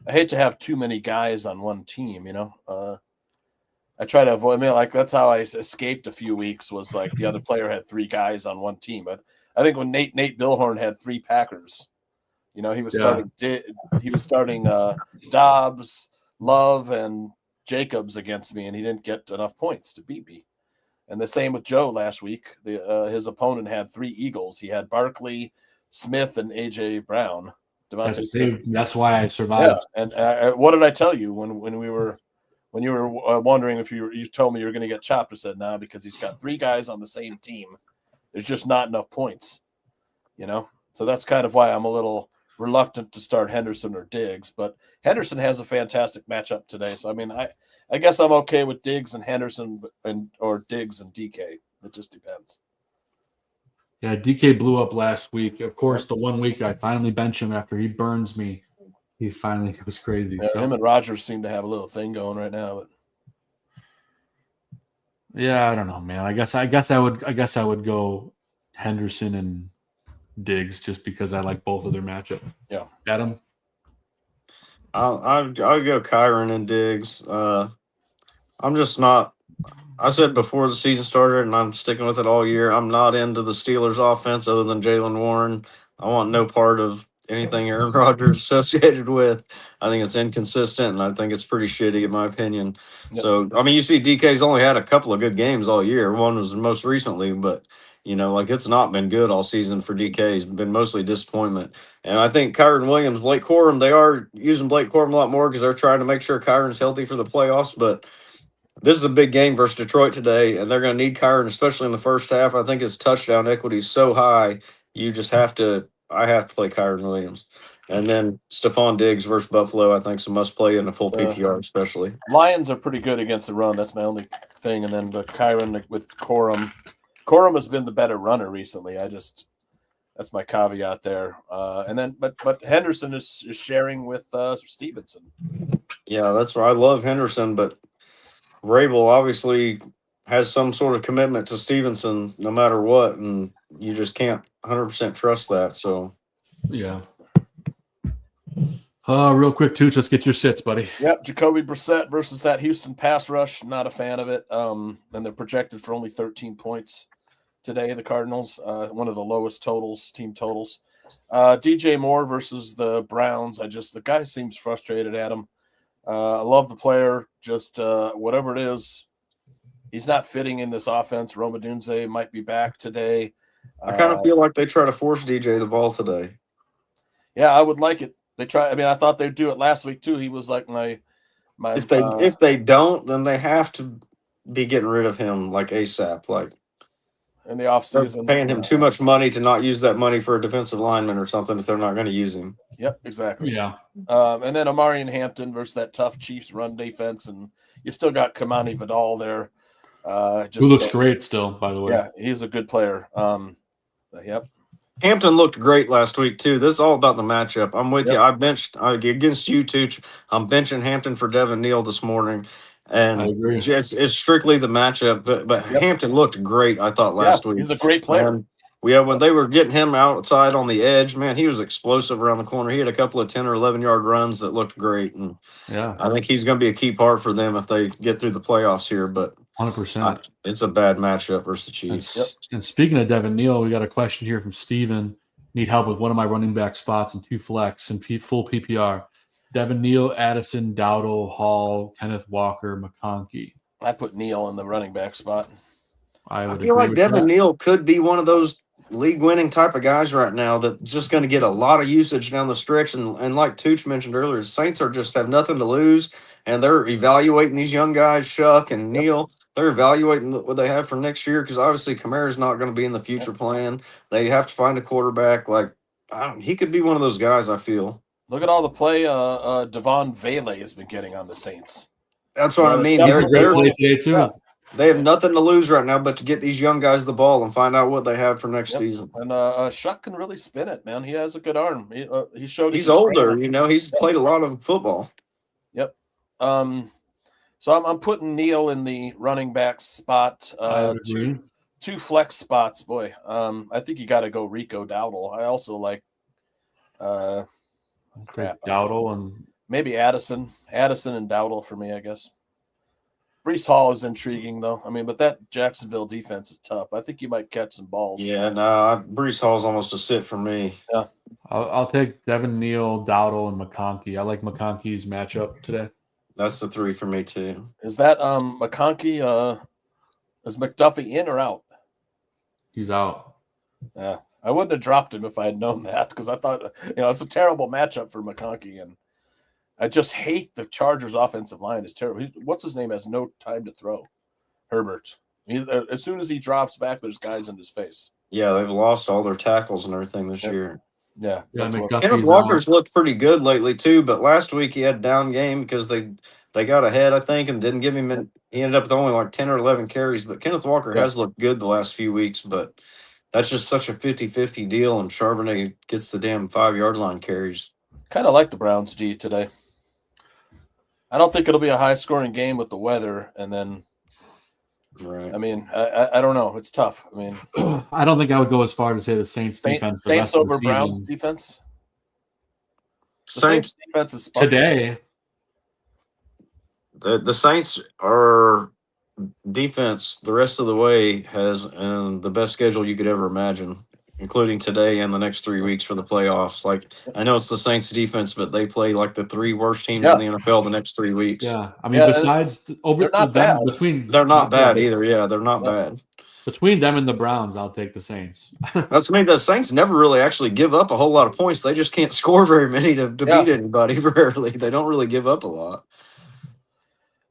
have too many guys on one team. I try to avoid. I mean, like that's how I escaped a few weeks. Was like the other player had 3 guys on one team. But I think when Nate Billhorn had 3 Packers, he was starting Dobbs, Love, and Jacobs against me, and he didn't get enough points to beat me. And the same with Joe last week. His opponent had 3 Eagles. He had Barkley, Smith, and A.J. Brown. That's why I survived. Yeah, and what did I tell you when you were wondering if you told me you were going to get chopped? I said, nah, because he's got 3 guys on the same team. There's just not enough points, So that's kind of why I'm a little reluctant to start Henderson or Diggs. But Henderson has a fantastic matchup today. So, I mean, I guess I'm okay with Diggs and Henderson or Diggs and DK. It just depends. Yeah, DK blew up last week. Of course, the 1 week I finally bench him after he burns me. He finally was crazy. Yeah, him and Rodgers seem to have a little thing going right now. But... Yeah, I don't know, man. I guess I would go Henderson and Diggs just because I like both of their matchup. Yeah, Adam. I'll go Kyron and Diggs. I'm just not. I said before the season started, and I'm sticking with it all year. I'm not into the Steelers' offense other than Jalen Warren. I want no part of anything Aaron Rodgers associated with. I think it's inconsistent, and I think it's pretty shitty in my opinion. Yep. So, I mean, you see DK's only had a couple of good games all year. One was most recently, but, it's not been good all season for DK. It's been mostly disappointment. And I think Kyron Williams, Blake Corum, they are using Blake Corum a lot more because they're trying to make sure Kyron's healthy for the playoffs, but this is a big game versus Detroit today, and they're going to need Kyron, especially in the first half. I think his touchdown equity is so high, I have to play Kyron Williams. And then Stephon Diggs versus Buffalo, I think, is a must-play in a full PPR especially. Lions are pretty good against the run. That's my only thing. And then the Kyron with Corum. Corum has been the better runner recently. That's my caveat there. But Henderson is sharing with Stevenson. Yeah, that's why I love Henderson, but Vrabel obviously has some sort of commitment to Stevenson no matter what, and you just can't 100% trust that. So, yeah. Real quick, Tooch, let's get your sits, buddy. Yep, Jacoby Brissett versus that Houston pass rush. Not a fan of it. And they're projected for only 13 points today, the Cardinals. One of the lowest team totals. DJ Moore versus the Browns. The guy seems frustrated at him. I love the player. Just whatever it is, he's not fitting in this offense. Roma Dunze might be back today. I kind of feel like they try to force DJ the ball today. Yeah, I would like it. They try. I mean, I thought they'd do it last week too. He was like my. If they don't, then they have to be getting rid of him like ASAP. Like in the offseason, paying him too much money to not use that money for a defensive lineman or something if they're not going to use him. Yep, exactly. Yeah. And then Amari and Hampton versus that tough Chiefs run defense, and you still got Kamani Vidal there. Who looks great still, by the way. Yeah, he's a good player. Yep. Hampton looked great last week too. This is all about the matchup. I'm with you. I benched against you, Tooch. I'm benching Hampton for Devin Neal this morning, and it's strictly the matchup. But Hampton looked great, I thought, last week. He's a great player. And when they were getting him outside on the edge, man, he was explosive around the corner. He had a couple of 10 or 11-yard runs that looked great, and I think he's going to be a key part for them if they get through the playoffs here. But 100%. It's a bad matchup versus the Chiefs. And speaking of Devin Neal, we got a question here from Steven. Need help with one of my running back spots and 2 flex and full PPR. Devin Neal, Addison, Dowdle, Hall, Kenneth Walker, McConkey. I put Neal in the running back spot. I feel like Devin Neal could be one of those league-winning type of guys right now that's just going to get a lot of usage down the stretch. And like Tooch mentioned earlier, the Saints have nothing to lose, and they're evaluating these young guys, Shuck and Neal. They're evaluating what they have for next year because obviously Kamara's not going to be in the future plan. They have to find a quarterback. He could be one of those guys, I feel. Look at all the play Devon Vele has been getting on the Saints. That's what I mean. They're play today too. Yeah. They have nothing to lose right now but to get these young guys the ball and find out what they have for next season. And Shuck can really spin it, man. He has a good arm. He showed he's older, he's played a lot of football. Yep. So I'm putting Neal in the running back spot. Two flex spots, boy. I think you got to go Rico Dowdle. I also like Dowdle and maybe Addison and Dowdle for me, I guess. Breece Hall is intriguing, though. I mean, but that Jacksonville defense is tough. I think you might catch some balls. Yeah, no, Breece Hall's almost a sit for me. Yeah, I'll take Devin Neal, Dowdle, and McConkey. I like McConkey's matchup today. That's the 3 for me too. Is that McConkey? Is McDuffie in or out? He's out. Yeah, I wouldn't have dropped him if I had known that because I thought, it's a terrible matchup for McConkey, and I just hate the Chargers' offensive line. Is terrible. What's his name has no time to throw. Herbert. As soon as he drops back, there's guys in his face. Yeah, they've lost all their tackles and everything this year. Yeah. Kenneth Walker's looked pretty good lately too, but last week he had a down game because they got ahead, I think, and didn't give him. He ended up with only like 10 or 11 carries. But Kenneth Walker has looked good the last few weeks, but that's just such a 50-50 deal, and Charbonnet gets the damn 5-yard line carries. Kind of like the Browns D today. I don't think it'll be a high-scoring game with the weather, and then. Right. I mean, I don't know. It's tough. I mean, I don't think I would go as far to say the Saints defense. Saints over Browns defense. The Saints defense is today. The Saints are defense the rest of the way has the best schedule you could ever imagine, including today and the next 3 weeks for the playoffs. Like, I know it's the Saints defense, but they play like the 3 worst teams in the NFL the next 3 weeks. Yeah, I mean, besides they're not bad. They're not bad either. Yeah, they're not bad. Between them and the Browns, I'll take the Saints. That's the Saints never really actually give up a whole lot of points. They just can't score very many to beat anybody. Rarely, they don't really give up a lot.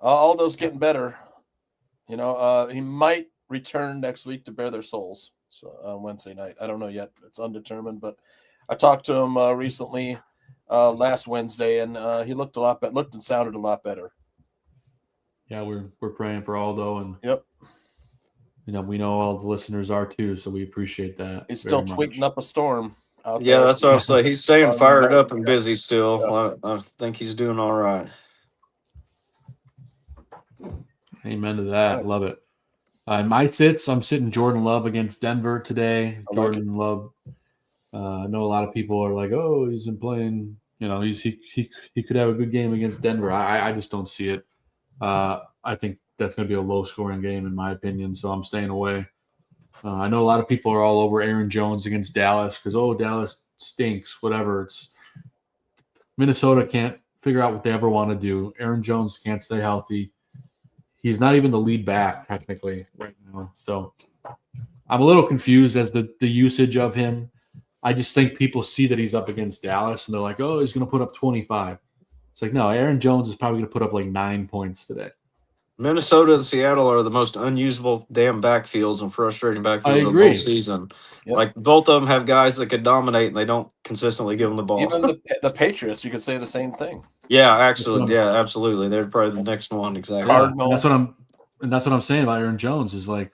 Aldo's getting better. He might return next week to bear their souls. So on Wednesday night, I don't know yet. It's undetermined, but I talked to him recently, last Wednesday, and he looked and sounded a lot better. Yeah, we're praying for Aldo, and yep. We know all the listeners are too, so we appreciate that. He's still tweeting up a storm. Yeah, that's what I was saying. He's staying fired up and busy still. I think he's doing all right. Amen to that. Love it. My sits, I'm sitting Jordan Love against Denver today. Jordan Love. I know a lot of people are like, "Oh, he's been playing. He could have a good game against Denver." I just don't see it. I think that's going to be a low-scoring game in my opinion, so I'm staying away. I know a lot of people are all over Aaron Jones against Dallas because Dallas stinks. Whatever. It's Minnesota can't figure out what they ever want to do. Aaron Jones can't stay healthy. He's not even the lead back technically right now. So I'm a little confused as the usage of him. I just think people see that he's up against Dallas and they're like, oh, he's going to put up 25. It's like, no, Aaron Jones is probably going to put up like 9 points today. Minnesota and Seattle are the most unusable damn backfields and frustrating backfields of the whole season. Yep. Like, both of them have guys that could dominate, and they don't consistently give them the ball. Even the Patriots, you could say the same thing. Yeah, actually, absolutely. They're probably the next one, exactly. Cardinals. That's what I'm saying about Aaron Jones is like,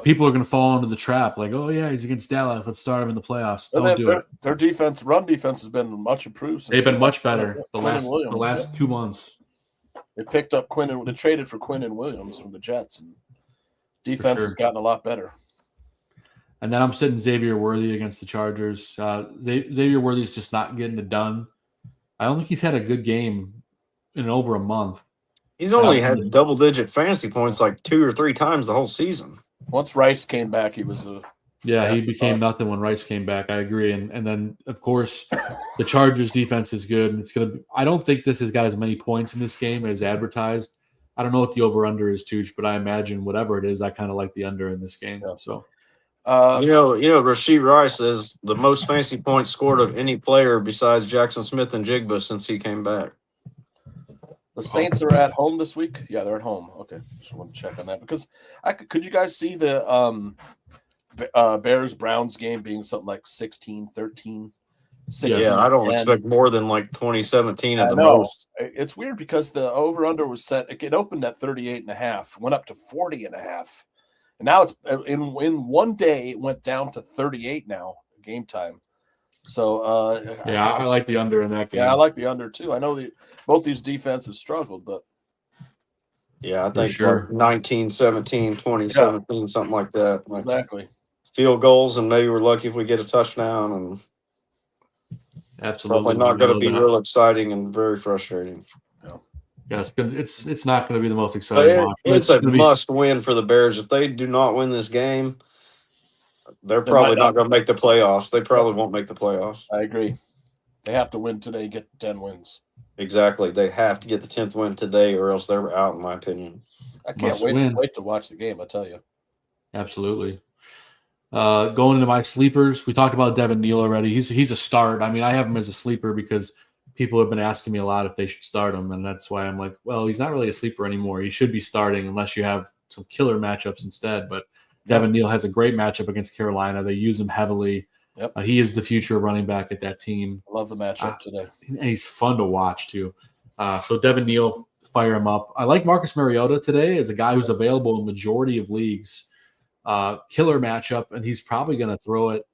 people are going to fall into the trap. Like, oh yeah, he's against Dallas. Let's start him in the playoffs. Don't do it. Their run defense has been much improved. They've been much better the last 2 months. They picked up they traded for Quinn and Williams from the Jets, and defense has gotten a lot better. And then I'm sitting Xavier Worthy against the Chargers. Xavier Worthy's just not getting it done. I don't think he's had a good game in over a month. He's only had double-digit fantasy points like 2 or 3 times the whole season. Once Rice came back, he was he became nothing when Rice came back. I agree. And then, of course, the Chargers defense is good. And I don't think this has got as many points in this game as advertised. I don't know what the over-under is, Tooch, but I imagine whatever it is, I kind of like the under in this game. Yeah. So, Rashee Rice is the most fantasy points scored of any player besides Jackson Smith and Jigba since he came back. The Saints are at home this week? Yeah, they're at home. Okay. Just want to check on that because could you guys see the Bears-Browns game being something like 16-13? 16, yeah, I don't expect more than like 2017 at the most. It's weird because the over-under was set. It opened at 38.5, went up to 40.5. And now it's in one day it went down to 38 now, game time. So I like the under in that game. Yeah, I like the under too. I know both these defenses struggled, but yeah, I think like 19-17, 20-17, something like that. Like exactly. Field goals, and maybe we're lucky if we get a touchdown. And absolutely, probably not going to be real exciting and very frustrating. Yeah, it's not going to be the most exciting watch. It's a must win for the Bears. If they do not win this game, they're probably not going to make the playoffs. They probably won't make the playoffs. I agree. They have to win today, get 10 wins. Exactly. They have to get the 10th win today, or else they're out, in my opinion. I can't wait to watch the game, I tell you. Absolutely. Going into my sleepers, we talked about Devin Neal already. He's a start. I mean, I have him as a sleeper because people have been asking me a lot if they should start him, and that's why I'm like, well, he's not really a sleeper anymore. He should be starting unless you have some killer matchups instead. But Devin Neal has a great matchup against Carolina. They use him heavily. Yep. He is the future running back at that team. I love the matchup today. And he's fun to watch, too. So Devin Neal, fire him up. I like Marcus Mariota today as a guy who's available in majority of leagues. Killer matchup, and he's probably going to throw it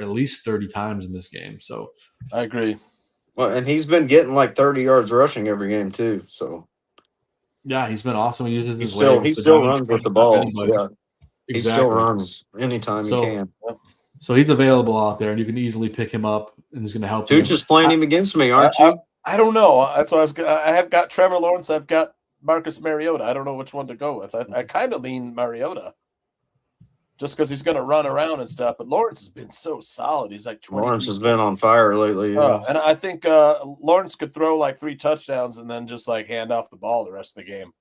at least 30 times in this game. So I agree. Well, and he's been getting like 30 yards rushing every game, too. So yeah, he's been awesome. He still runs with the ball. Yeah. He still runs anytime he can. So he's available out there, and you can easily pick him up, and he's going to help you. Tooch is playing him against me, aren't you? I don't know. That's what I have got Trevor Lawrence. I've got Marcus Mariota. I don't know which one to go with. I kind of lean Mariota just because he's going to run around and stuff. But Lawrence has been so solid. He's like 20. Lawrence has been on fire lately. Yeah. And I think Lawrence could throw like 3 touchdowns and then just like hand off the ball the rest of the game.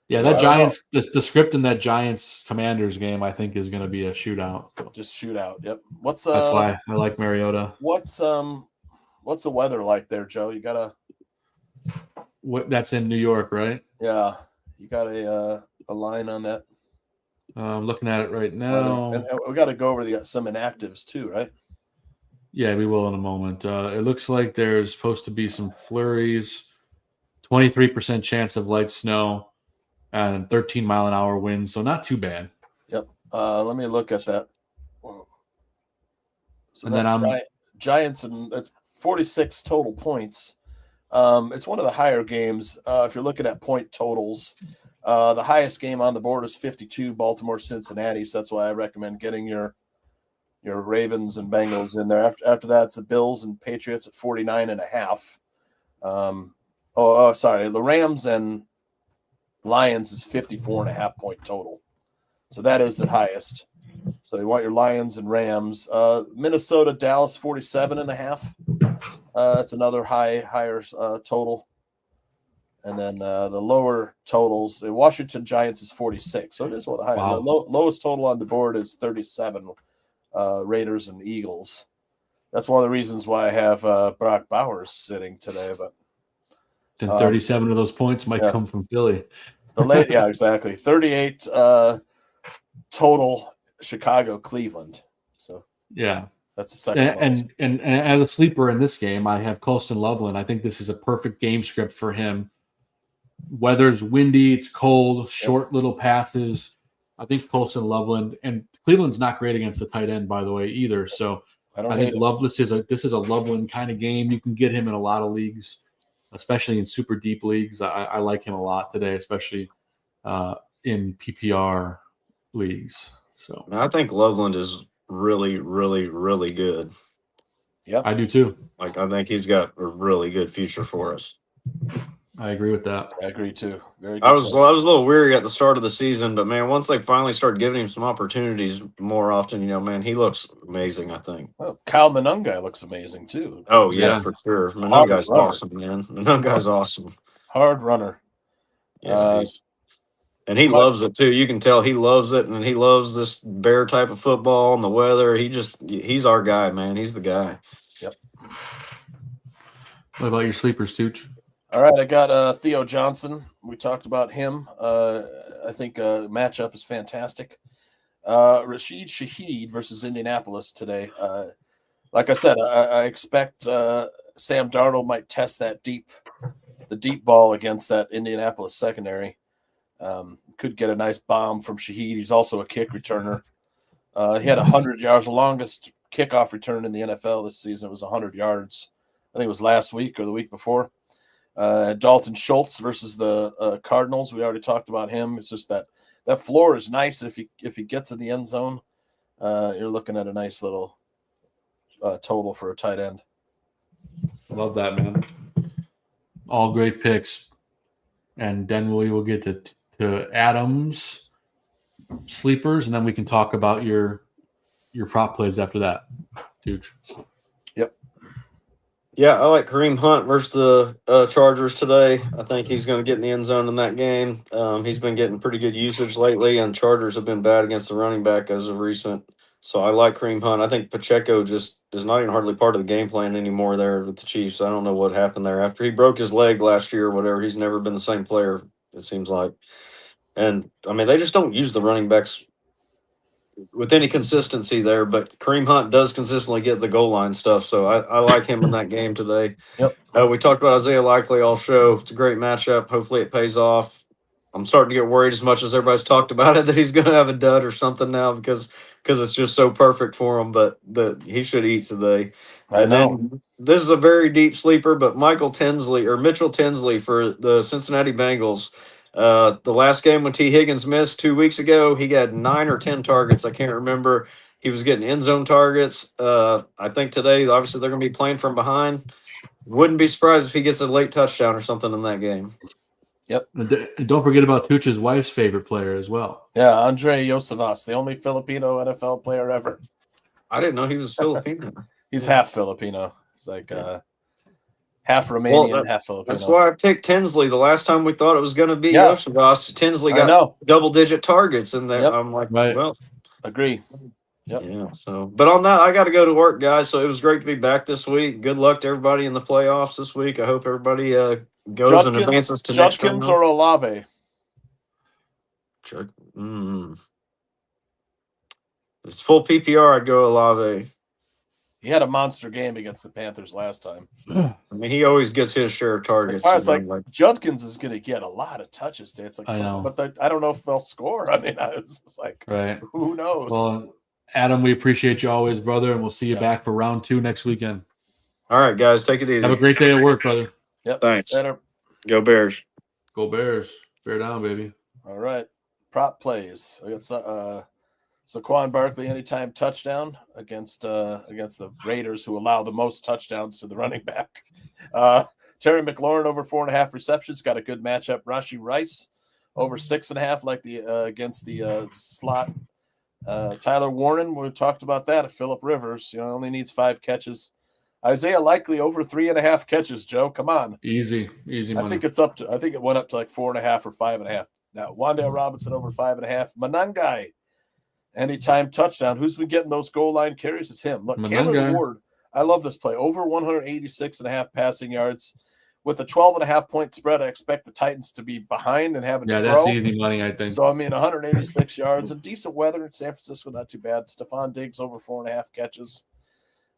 Yeah, that Giants, the script in that Giants Commanders game, I think is going to be a shootout. Just shootout. Yep. That's why I like Mariota. What's the weather like there, Joe? You got that's in New York, right? Yeah, you got a line on that. I'm looking at it right now. And we got to go over some inactives too, right? Yeah, we will in a moment. It looks like there's supposed to be some flurries, 23% chance of light snow, and 13-mile-an-hour winds, so not too bad. Yep. Let me look at that. So and then Giants and 46 total points. It's one of the higher games. If you're looking at point totals, the highest game on the board is 52, Baltimore-Cincinnati. So that's why I recommend getting your Ravens and Bengals in there. After that, it's the Bills and Patriots at 49.5. Sorry, the Rams and Lions is 54.5 point total. So that is the highest. So you want your Lions and Rams. Minnesota, Dallas, 47.5. That's another higher total. And then the lower totals, the Washington Giants is 46. So it is one of the highest. Wow. The lowest total on the board is 37, Raiders and Eagles. That's one of the reasons why I have Brock Bowers sitting today. But then 37 of those points might come from Philly. Yeah, exactly. 38 total Chicago, Cleveland. So yeah, that's the second. And as a sleeper in this game, I have Colston Loveland. I think this is a perfect game script for him. Weather's windy, it's cold, short little passes. I think Colston Loveland, and Cleveland's not great against the tight end, by the way, either. So I think this is a Loveland kind of game. You can get him in a lot of leagues, especially in super deep leagues. I like him a lot today, especially in PPR leagues. So I think Loveland is really, really, really good. Yeah, I do too. Like, I think he's got a really good future for us. I agree with that. I agree too. Very good. I was a little weary at the start of the season, but man, once they finally start giving him some opportunities more often, man, he looks amazing, I think. Well, Kyle Monungai looks amazing too. Oh yeah, for sure. Monungai's awesome, man. Monungai's awesome. Hard runner. Yeah, and he loves it too. You can tell he loves it, and he loves this bear type of football and the weather. He's our guy, man. He's the guy. Yep. What about your sleepers, Tooch? All right, I got Theo Johnson. We talked about him. I think matchup is fantastic. Rashid Shaheed versus Indianapolis today. Like I said, I expect Sam Darnold might test the deep ball against that Indianapolis secondary. Could get a nice bomb from Shaheed. He's also a kick returner. He had 100 yards. The longest kickoff return in the NFL this season was 100 yards. I think it was last week or the week before. Dalton Schultz versus the Cardinals. We already talked about him. It's just that floor is nice. If he gets in the end zone, you're looking at a nice little total for a tight end. Love that, man. All great picks. And then we will get to Adam's sleepers, and then we can talk about your prop plays after that, Tooch. Yep. Yeah, I like Kareem Hunt versus the Chargers today. I think he's going to get in the end zone in that game. He's been getting pretty good usage lately, and Chargers have been bad against the running back as of recent. So I like Kareem Hunt. I think Pacheco just is not even hardly part of the game plan anymore there with the Chiefs. I don't know what happened there. After he broke his leg last year or whatever, he's never been the same player, it seems like. And, I mean, they just don't use the running backs with any consistency there, but Kareem Hunt does consistently get the goal line stuff, so I like him in that game today. Yep. We talked about Isaiah Likely all show. It's a great matchup. Hopefully it pays off. I'm starting to get worried as much as everybody's talked about it that he's going to have a dud or something now because it's just so perfect for him, but he should eat today. I know. Then this is a very deep sleeper, but Mitchell Tinsley for the Cincinnati Bengals. The last game when T. Higgins missed 2 weeks ago, he got 9 or 10 targets. I can't remember. He was getting end zone targets. I think today, obviously, they're going to be playing from behind. Wouldn't be surprised if he gets a late touchdown or something in that game. Yep. And don't forget about Tooch's wife's favorite player as well. Yeah, Andre Yosevas, the only Filipino NFL player ever. I didn't know he was Filipino. He's half Filipino. He's like half Romanian, half Filipino. That's why I picked Tinsley. The last time we thought it was going to be Yosevas, Tinsley got double-digit targets, and then I'm like, well, agree. Yep. Yeah. So, but on that, I got to go to work, guys. So it was great to be back this week. Good luck to everybody in the playoffs this week. I hope everybody goes and advances to next round. Judkins or Olave? If it's full PPR, I'd go Olave. He had a monster game against the Panthers last time. I mean, he always gets his share of targets. As far as like Judkins is going to get a lot of touches today. It's like, I don't know if they'll score. I mean, it's just like, who knows? Well, Adam, we appreciate you always, brother, and we'll see you back for round 2 next weekend. All right, guys, take it easy. Have a great day at work, brother. Yep. Thanks. Better. Go Bears. Go Bears. Bear down, baby. All right. Prop plays. I got Saquon Barkley anytime touchdown against the Raiders, who allow the most touchdowns to the running back. Terry McLaurin over 4.5 receptions. Got a good matchup. Rashee Rice over 6.5 like against the slot. Tyler Warren, we talked about that. Phillip Rivers, only needs 5 catches. Isaiah Likely over 3.5 catches. Joe, come on, easy money. I think it went up to like 4.5 or 5.5. Now Wan'Dale Robinson over 5.5. Manangai, anytime touchdown. Who's been getting those goal line carries? Is him. Look, Cameron Ward. I love this play. Over 186.5 passing yards. With a 12.5 point spread, I expect the Titans to be behind and having to throw. That's easy money, I think. So, 186 yards and decent weather in San Francisco, not too bad. Stephon Diggs over 4.5 catches.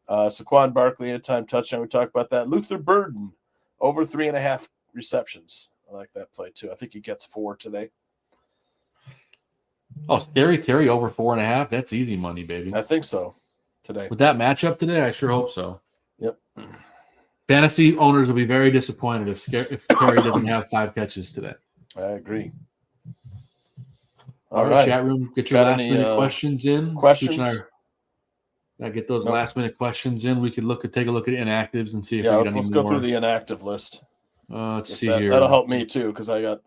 Saquon Barkley, anytime touchdown. We talked about that. Luther Burden over 3.5 receptions. I like that play, too. I think he gets 4 today. Oh, Scary Terry over 4.5. That's easy money, baby. I think so today. With that matchup today, I sure hope so. Yep. Fantasy owners will be very disappointed if Terry doesn't have 5 catches today. I agree. All right, chat room, get your last-minute questions in. Questions? Get those last-minute questions in. We could take a look at inactives and see if let's go through the inactive list. Let's see here. That'll help me too, because I got.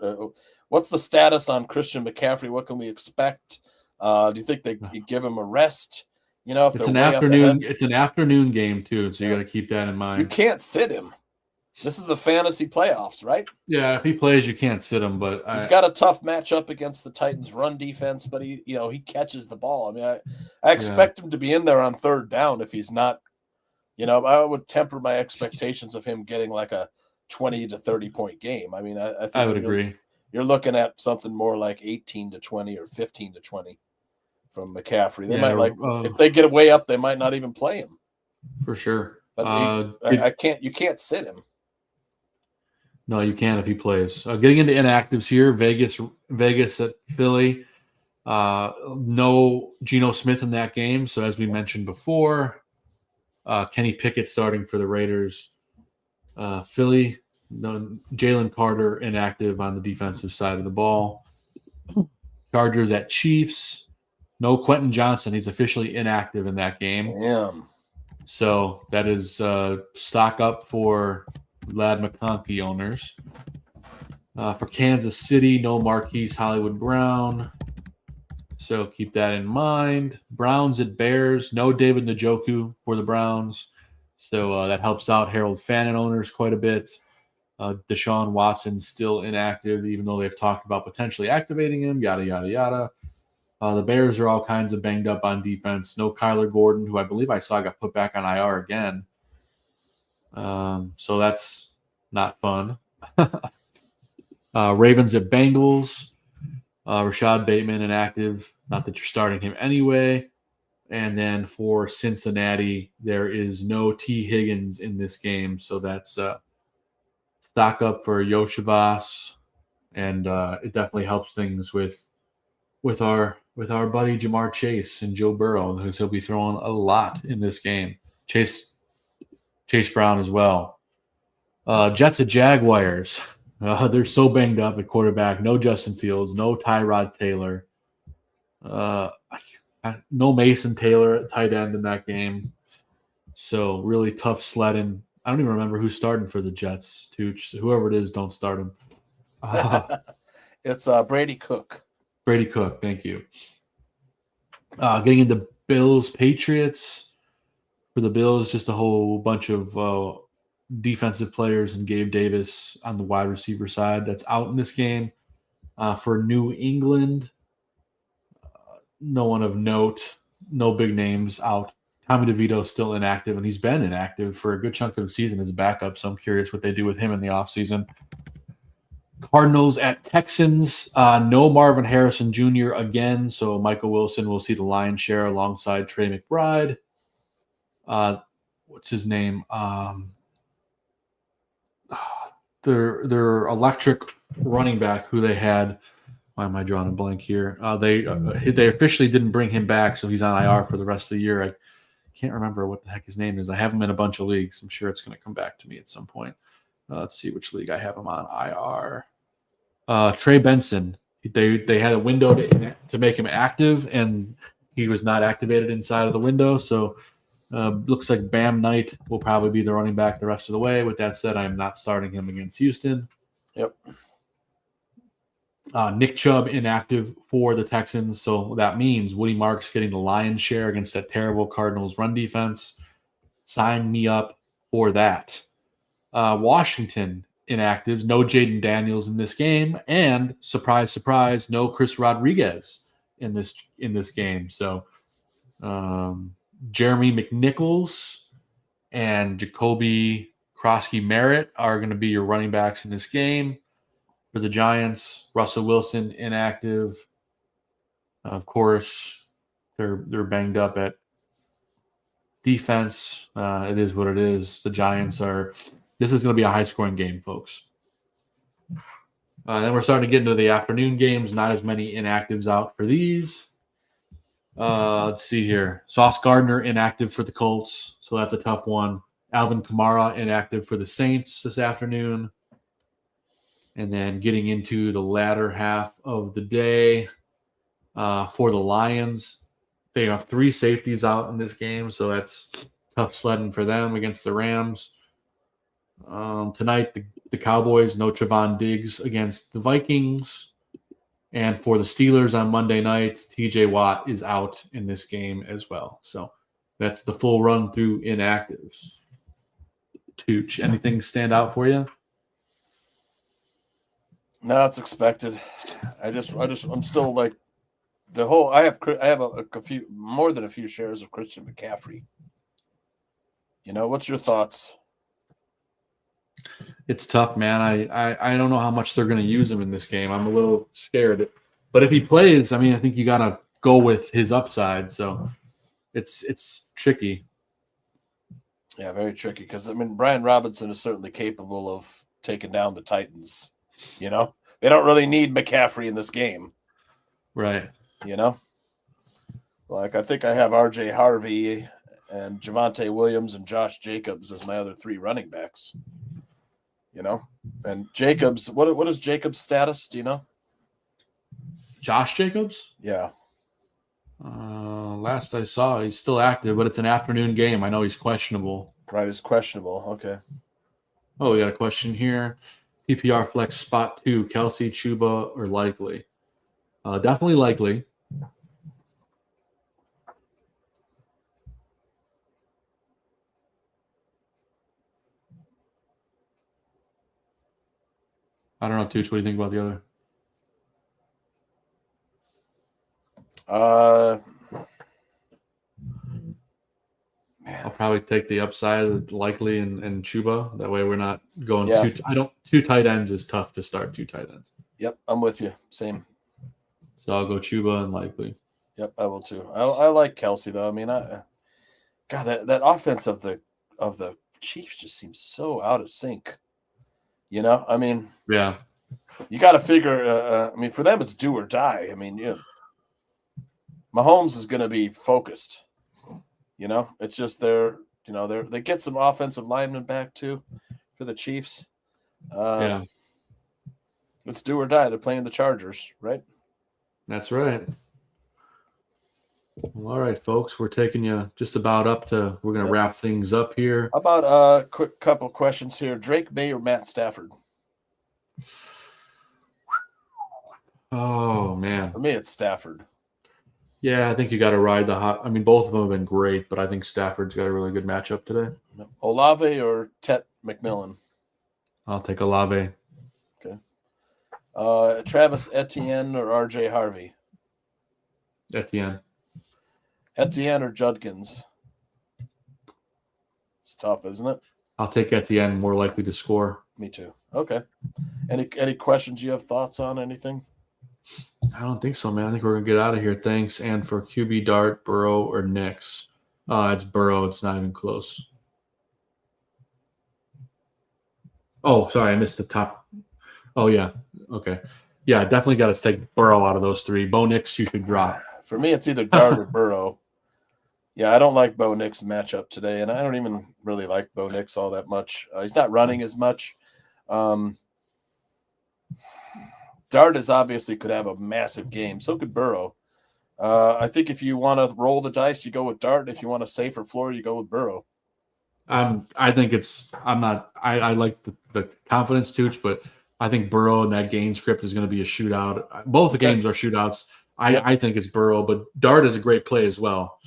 What's the status on Christian McCaffrey? What can we expect? Do you think they give him a rest? If it's an afternoon. It's an afternoon game too, so you got to keep that in mind. You can't sit him. This is the fantasy playoffs, right? Yeah, if he plays, you can't sit him. But he's got a tough matchup against the Titans' run defense, but he catches the ball. I mean, I expect him to be in there on 3rd down. If he's not, I would temper my expectations of him getting like a 20 to 30 point game. I mean, I think I would agree. You're looking at something more like 18 to 20 or 15 to 20 from McCaffrey. They might if they get way up, they might not even play him. For sure. But you can't sit him. No, you can if he plays. Getting into inactives here, Vegas at Philly. No Geno Smith in that game. So as we mentioned before, Kenny Pickett starting for the Raiders. Philly, no, Jalen Carter inactive on the defensive side of the ball. Chargers at Chiefs. No Quentin Johnson. He's officially inactive in that game. Damn. So that is stock up for Lad McConkey owners. For Kansas City, no Marquise Hollywood Brown. So keep that in mind. Browns at Bears, no David Njoku for the Browns. So that helps out Harold Fannin owners quite a bit. Deshaun Watson's still inactive, even though they've talked about potentially activating him, yada, yada, yada. The Bears are all kinds of banged up on defense. No Kyler Gordon, who I believe I saw got put back on IR again. So that's not fun. Ravens at Bengals. Rashad Bateman inactive. Not that you're starting him anyway. And then for Cincinnati, there is no T. Higgins in this game. So that's stock up for Yoshivas. And it definitely helps things with our buddy Jamar Chase and Joe Burrow, because he'll be throwing a lot in this game. Chase Brown as well. Jets at Jaguars. They're so banged up at quarterback. No Justin Fields. No Tyrod Taylor. No Mason Taylor at tight end in that game. So really tough sledding. I don't even remember who's starting for the Jets. Tooch. Whoever it is, don't start him. It's Brady Cook. Brady Cook, thank you. Getting into Bills Patriots. For the Bills, just a whole bunch of defensive players and Gabe Davis on the wide receiver side that's out in this game. For New England, no one of note, no big names out. Tommy DeVito still inactive, and he's been inactive for a good chunk of the season as a backup, so I'm curious what they do with him in the offseason. Cardinals at Texans. No Marvin Harrison Jr. again, so Michael Wilson will see the lion's share alongside Trey McBride. What's his name? Their electric running back who they had. Why am I drawing a blank here? They officially didn't bring him back, so he's on IR for the rest of the year. I can't remember what the heck his name is. I have him in a bunch of leagues. I'm sure it's going to come back to me at some point. Let's see which league I have him on IR. Trey Benson. They had a window to make him active, and he was not activated inside of the window. So looks like Bam Knight will probably be the running back the rest of the way. With that said, I'm not starting him against Houston. Yep. Nick Chubb inactive for the Texans, so that means Woody Marks getting the lion's share against that terrible Cardinals run defense. Sign me up for that. Washington inactives, no Jaden Daniels in this game, and surprise, surprise, no Chris Rodriguez in this game. So Jeremy McNichols and Jacoby Krosky-Merritt are going to be your running backs in this game. For the Giants, Russell Wilson inactive. Of course, they're banged up at defense. It is what it is. The Giants are. This is going to be a high-scoring game, folks. Then we're starting to get into the afternoon games. Not as many inactives out for these. Let's see here. Sauce Gardner inactive for the Colts, so that's a tough one. Alvin Kamara inactive for the Saints this afternoon. And then getting into the latter half of the day for the Lions, they have 3 safeties out in this game, so that's tough sledding for them against the Rams. Tonight, the Cowboys, no Trevon Diggs against the Vikings. And for the Steelers on Monday night, TJ Watt is out in this game as well. So that's the full run through inactives. Tooch, anything stand out for you? No, it's expected. I'm still like the whole. I have a few more than a few shares of Christian McCaffrey. What's your thoughts? It's tough, man. I don't know how much they're going to use him in this game. I'm a little scared. But if he plays, I think you got to go with his upside. So it's tricky. Yeah, very tricky because Brian Robinson is certainly capable of taking down the Titans. They don't really need McCaffrey in this game. Right. Like I think I have RJ Harvey and Javonte Williams and Josh Jacobs as my other 3 running backs. And Jacobs, what is Jacobs' status? Do you know? Josh Jacobs? Yeah. Last I saw, he's still active, but it's an afternoon game. I know he's questionable. Right, he's questionable. Okay. Oh, we got a question here. PPR flex spot 2, Kelsey, Chuba, or Likely? Definitely Likely. I don't know, Tooch. What do you think about the other? I'll probably take the upside, likely, and Chuba. That way, we're not going two tight ends is tough to start 2 tight ends. Yep, I'm with you. Same. So I'll go Chuba and likely. Yep, I will too. I like Kelsey though. I mean, God, that offense of the Chiefs just seems so out of sync. I mean, yeah, you got to figure. I mean, for them, it's do or die. I mean, Mahomes is going to be focused. It's just they get some offensive linemen back too for the Chiefs. It's do or die. They're playing the Chargers, right? That's right. Well, all right, folks, we're taking you just about up to. We're going to wrap things up here. How about a quick couple questions here? Drake May or Matt Stafford? Oh man, for me, it's Stafford. Yeah, I think you got to ride the hot. I mean, both of them have been great, but I think Stafford's got a really good matchup today. Olave or Tet McMillan? I'll take Olave. Okay. Travis Etienne or RJ Harvey? Etienne. Etienne or Judkins? It's tough, isn't it? I'll take Etienne, more likely to score. Me too. Okay. Any questions you have thoughts on anything? I don't think so, man. I think we're going to get out of here. Thanks. And for QB Dart, Burrow, or Knicks? It's Burrow. It's not even close. Oh, sorry. I missed the top. Oh, yeah. Okay. Yeah, definitely got to take Burrow out of those 3. Bo Nix, you should drop. For me, it's either Dart or Burrow. Yeah, I don't like Bo Nix' matchup today, and I don't even really like Bo Nix all that much. He's not running as much. Dart is obviously could have a massive game. So could Burrow. I think if you want to roll the dice, you go with Dart. If you want a safer floor, you go with Burrow. I think it's – I like the confidence, Tooch, but I think Burrow and that game script is going to be a shootout. Both the games are shootouts. I think it's Burrow, but Dart is a great play as well.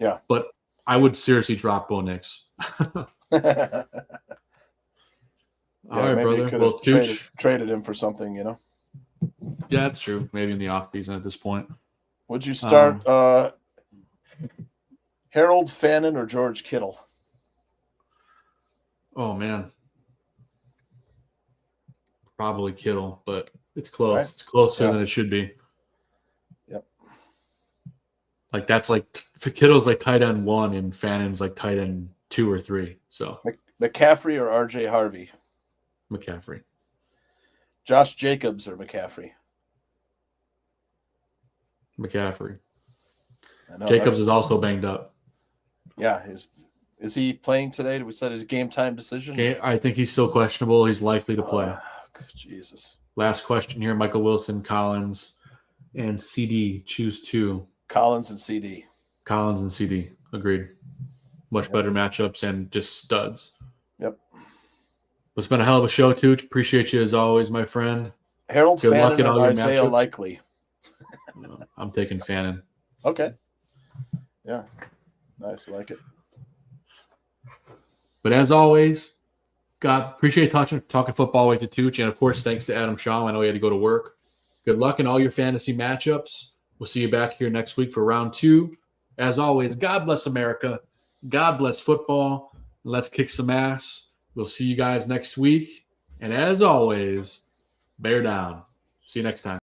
Yeah. But I would seriously drop Bo Nix. All right, brother. Well, traded him for something, Yeah, that's true. Maybe in the offseason at this point. Would you start Harold Fannin or George Kittle? Oh, man. Probably Kittle, but it's close. Right? It's closer than it should be. Yep. Like that's like for Kittle's like tight end 1 and Fannin's like tight end 2 or 3. So McCaffrey or RJ Harvey? McCaffrey. Josh Jacobs or McCaffrey? McCaffrey. Jacobs is also banged up. Yeah, is he playing today? Did we said his game time decision? I think he's still questionable. He's likely to play. Jesus. Last question here: Michael Wilson, Collins, and CD. Choose 2. Collins and CD. Collins and CD. Agreed. Much better matchups and just studs. Yep. It's been a hell of a show, Tooch. Appreciate you as always, my friend. Harold Fannin and Isaiah Likely. I'm taking Fannin. Okay. Yeah. Nice. Like it. But as always, appreciate talking football with you, Tooch. And, of course, thanks to Adam Shaw. I know he had to go to work. Good luck in all your fantasy matchups. We'll see you back here next week for round 2. As always, God bless America. God bless football. Let's kick some ass. We'll see you guys next week. And as always, bear down. See you next time.